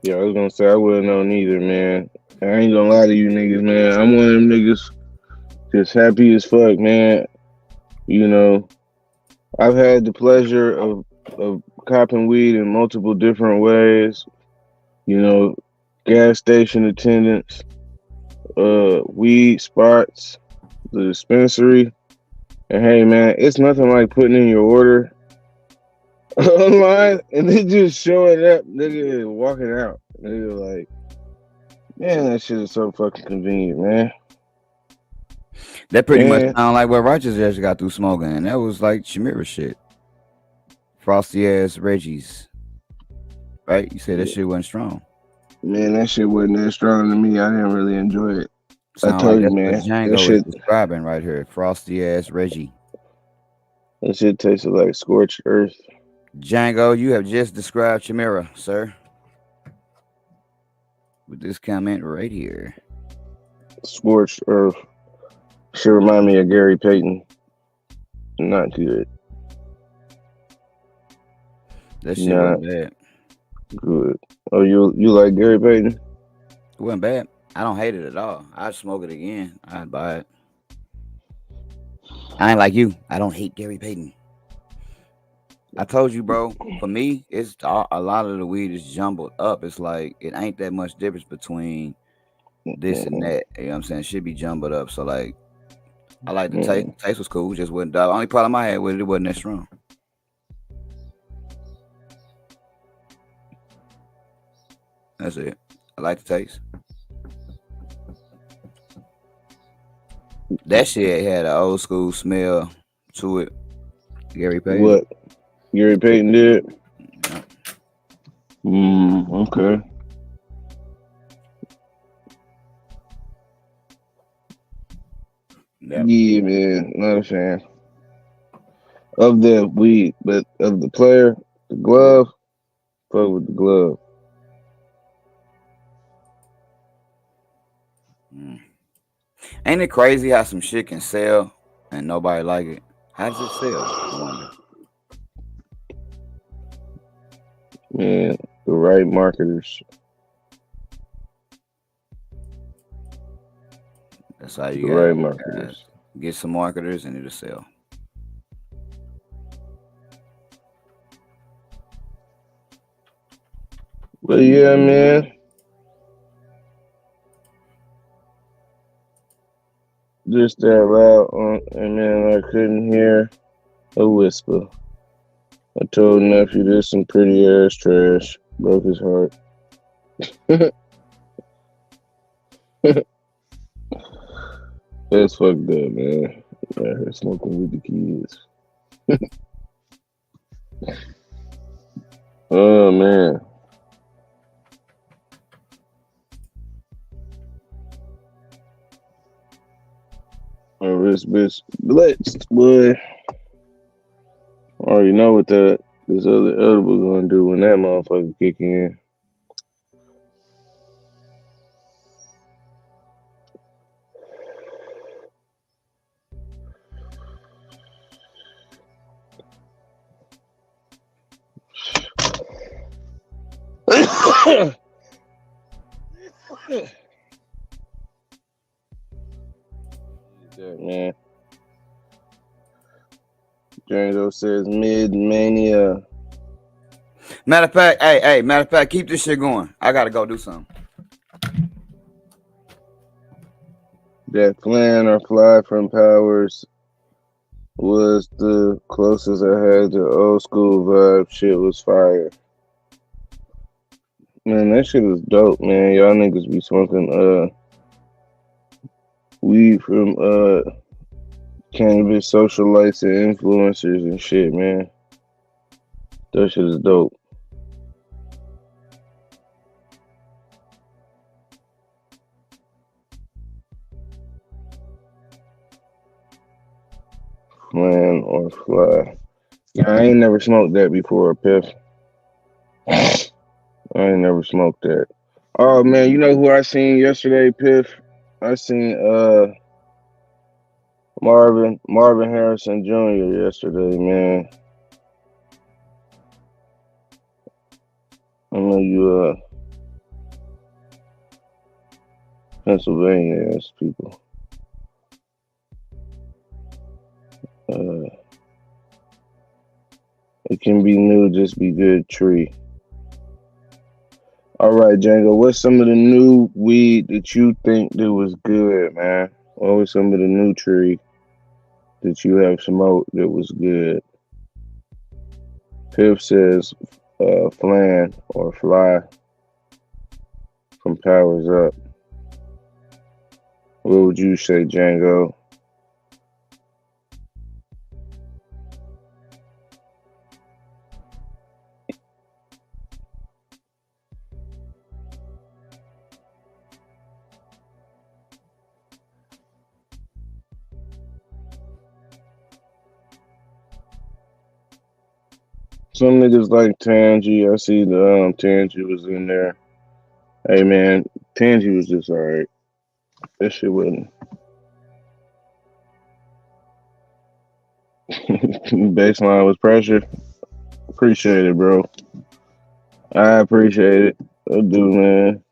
Yeah, I was gonna say I wouldn't know neither, man. I ain't gonna lie to you niggas, man. I'm one of them niggas just happy as fuck, man. You know, I've had the pleasure of copping weed in multiple different ways. You know, gas station attendants, weed spots, the dispensary. And hey, man, it's nothing like putting in your order online and then just showing up, nigga, and walking out. Nigga, like, man, that shit is so fucking convenient, man. That pretty much sound like what Righteous just got through smoking, and that was like Chimera shit. Frosty ass Reggie's. Right? You said that shit wasn't strong. Man, that shit wasn't that strong to me. I didn't really enjoy it. Sound I told like you, man. What Django is describing right here. Frosty ass Reggie. That shit tasted like scorched earth. Django, you have just described Chimera, sir. With this comment right here. Scorched Earth. Should remind me of Gary Payton. Not good. That shit Not wasn't bad. good. Oh, you like Gary Payton? It wasn't bad. I don't hate it at all. I'd smoke it again. I'd buy it. I ain't like you. I don't hate Gary Payton. I told you, bro. For me, it's a lot of the weed is jumbled up. It's like it ain't that much difference between this and that. You know what I'm saying? It should be jumbled up. So like, I like the taste. The taste was cool. Just wasn't. The only problem I had with it wasn't that strong. That's it. I like the taste. That shit had an old school smell to it. Gary Payton. What? Gary Payton did? Yeah. Okay. Yep. Yeah, man. Not a fan of the weed, but of the player, the glove, fuck with the glove. Ain't it crazy how some shit can sell and nobody like it? How does it sell? I wonder. Man, the right marketers. That's how The you right got marketers. get some marketers and it'll sell. But yeah, man. Just that loud, and man, I couldn't hear a whisper. I told nephew this some pretty ass trash. Broke his heart. That's fucked up, man. I heard smoking with the kids. Oh man. My wrist bitch blitzed, boy. I already know what this other edible gonna do when that motherfucker kick in. That man. Django says mid mania. Matter of fact, keep this shit going. I gotta go do something. That plan or fly from Powers was the closest I had to old school vibe. Shit was fire. Man, that shit is dope, man. Y'all niggas be smoking weed from cannabis socialites and influencers and shit, man. That shit is dope. Plan or fly. Yeah, I ain't never smoked that before, Piff. I ain't never smoked that. Oh man, you know who I seen yesterday, Piff? I seen Marvin Harrison Jr. yesterday, man. I know you Pennsylvania ass people. It can be new, just be good tree. All right, Django, what's some of the new weed that you think that was good, man? What was some of the new tree that you have smoked that was good? Piff says flan or fly from Powers Up. What would you say, Django? Some niggas like Tangy. I see the Tangy was in there. Hey man, Tangy was just alright. That shit wasn't. Baseline was pressure. Appreciate it, bro. I appreciate it. I do, man.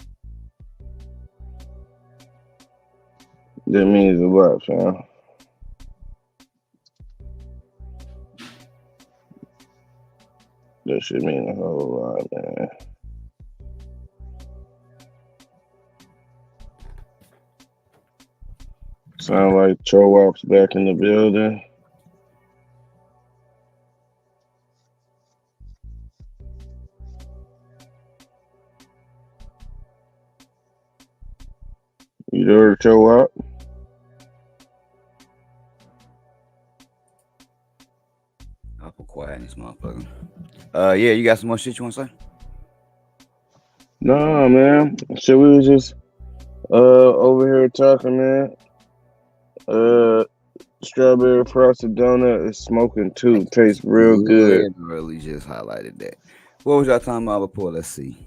That means a lot, fam. That shit mean a whole lot, man. Sound like Chowop's back in the building. You there, Chowop? I'll put quiet in this motherfucker. Yeah, you got some more shit you want to say? Nah, man. Shit, we was just over here talking, man. Strawberry frosted donut is smoking too. Tastes real good. Really just highlighted that. What was y'all talking about before? Let's see.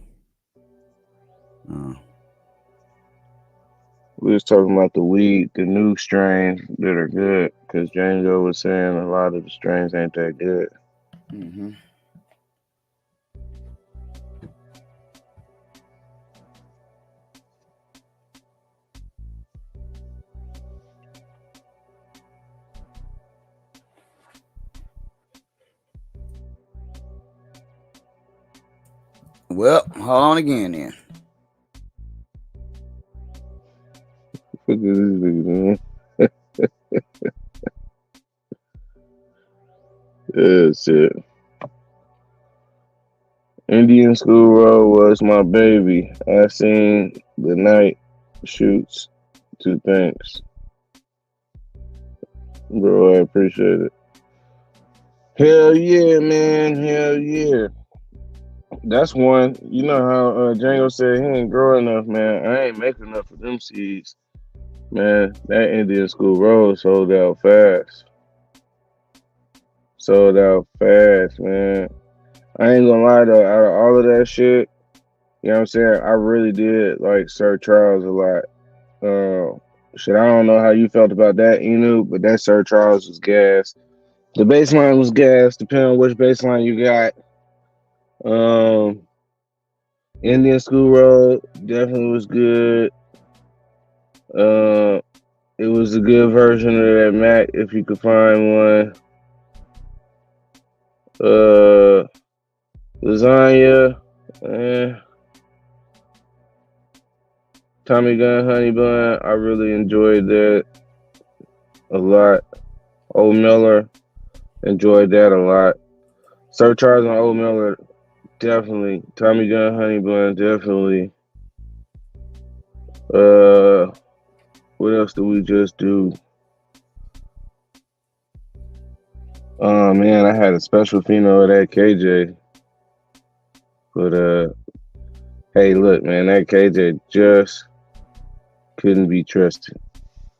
We was talking about the weed, the new strains that are good, because Django was saying a lot of the strains ain't that good. Mm-hmm. Well, hold on again then. Look at this dude, man. Yeah, shit. Indian School Road was my baby. I seen the night shoots. Two things. Bro, I appreciate it. Hell yeah, man. Hell yeah. That's one. You know how Django said he ain't grow enough, man. I ain't making enough of them seeds. Man, that Indian School Road sold out fast. Sold out fast, man. I ain't gonna lie though, out of all of that shit, you know what I'm saying? I really did like Sir Charles a lot. Shit, I don't know how you felt about that, Enu, but that Sir Charles was gas. The baseline was gas, depending on which baseline you got. Indian School Road definitely was good. It was a good version of that Mac if you could find one. Lasagna, Tommy Gun Honey Bun, I really enjoyed that a lot. Old Miller, enjoyed that a lot. Sir Charles and Old Miller, definitely. Tommy Gun Honey Bun, definitely. What else did we just do? Oh man, I had a special pheno of that KJ. But hey, look, man, that KJ just couldn't be trusted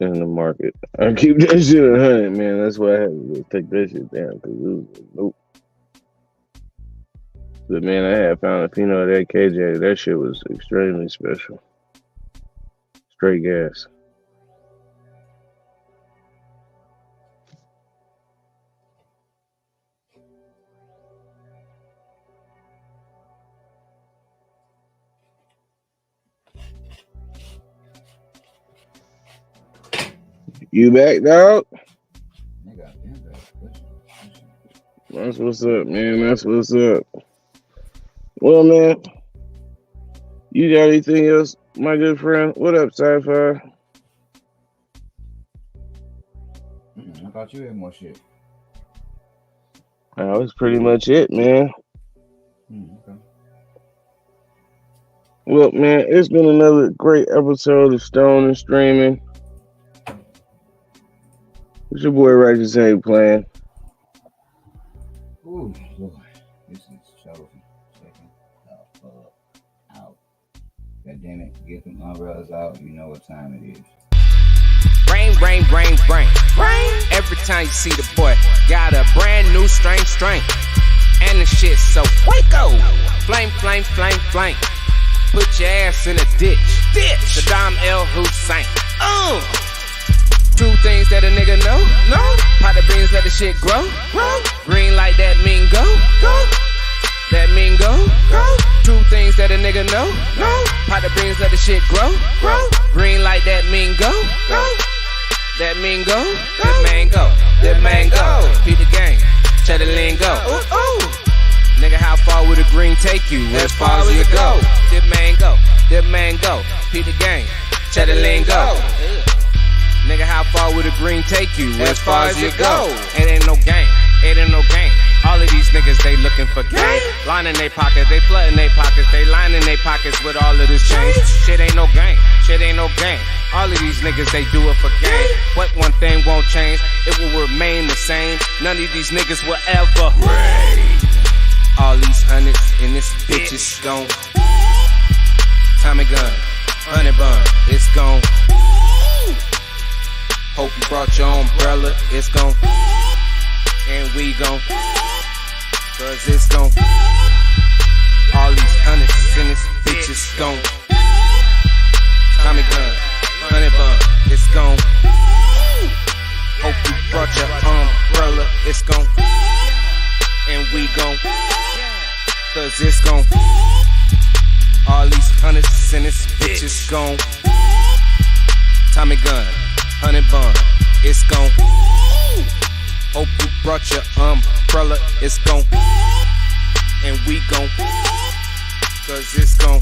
in the market. I keep that shit 100, man. That's why I had to take that shit down, cause it was nope. But man, I had found a pheno of that KJ. That shit was extremely special. Straight gas. You back, dog? That's what's up, man. That's what's up. Well, man, you got anything else, my good friend? What up, Sci-Fi? I thought you had more shit. That was pretty much it, man. Okay. Well, man, it's been another great episode of Stone and Streaming. What's your boy Righteous Hay playing? Ooh, Lord. This is chosen. Second. Out. God damn it. Get them umbrellas out. You know what time it is. Rain, rain, rain, rain, rain. Every time you see the boy, got a brand new strain. And the shit so Waco. Flame, flame, flame, flame. Put your ass in a ditch. Saddam El Hussein. Two things that a nigga know. Pot the beans, let the shit grow. Green light, that mean go. That mean go. Two things that a nigga know. Pot the beans, let the shit grow. Green light, that mean go. That mean go. That mango. That mango. Beat the game. Check the lingo. Nigga, how far would the green take you? As far as you go. That mango. That mango. Beat the game. Check the lingo. Nigga, how far would the green take you? As far as you go. It ain't no game. It ain't no game. All of these niggas, they looking for game. Lining they pockets, they flooding they pockets, they lining they pockets with all of this change. Shit ain't no game. Shit ain't no game. All of these niggas, they do it for game. But one thing won't change. It will remain the same. None of these niggas will ever reign. All these hundreds in this bitch is gone. Tommy gun, honey bun, it's gone. Hope you brought your umbrella, it's gone. And we gon' cause it's gon' all these hundreds in this bitch is gone. Tommy gun, honey bun, it's gone. Hope you brought your umbrella, it's gone. And we gon' cause it's gon' all these hundreds in this bitch is gone. Tommy gun, honey bun, it's gone. Hope you brought your umbrella, it's gone. And we gon' cause it's gone.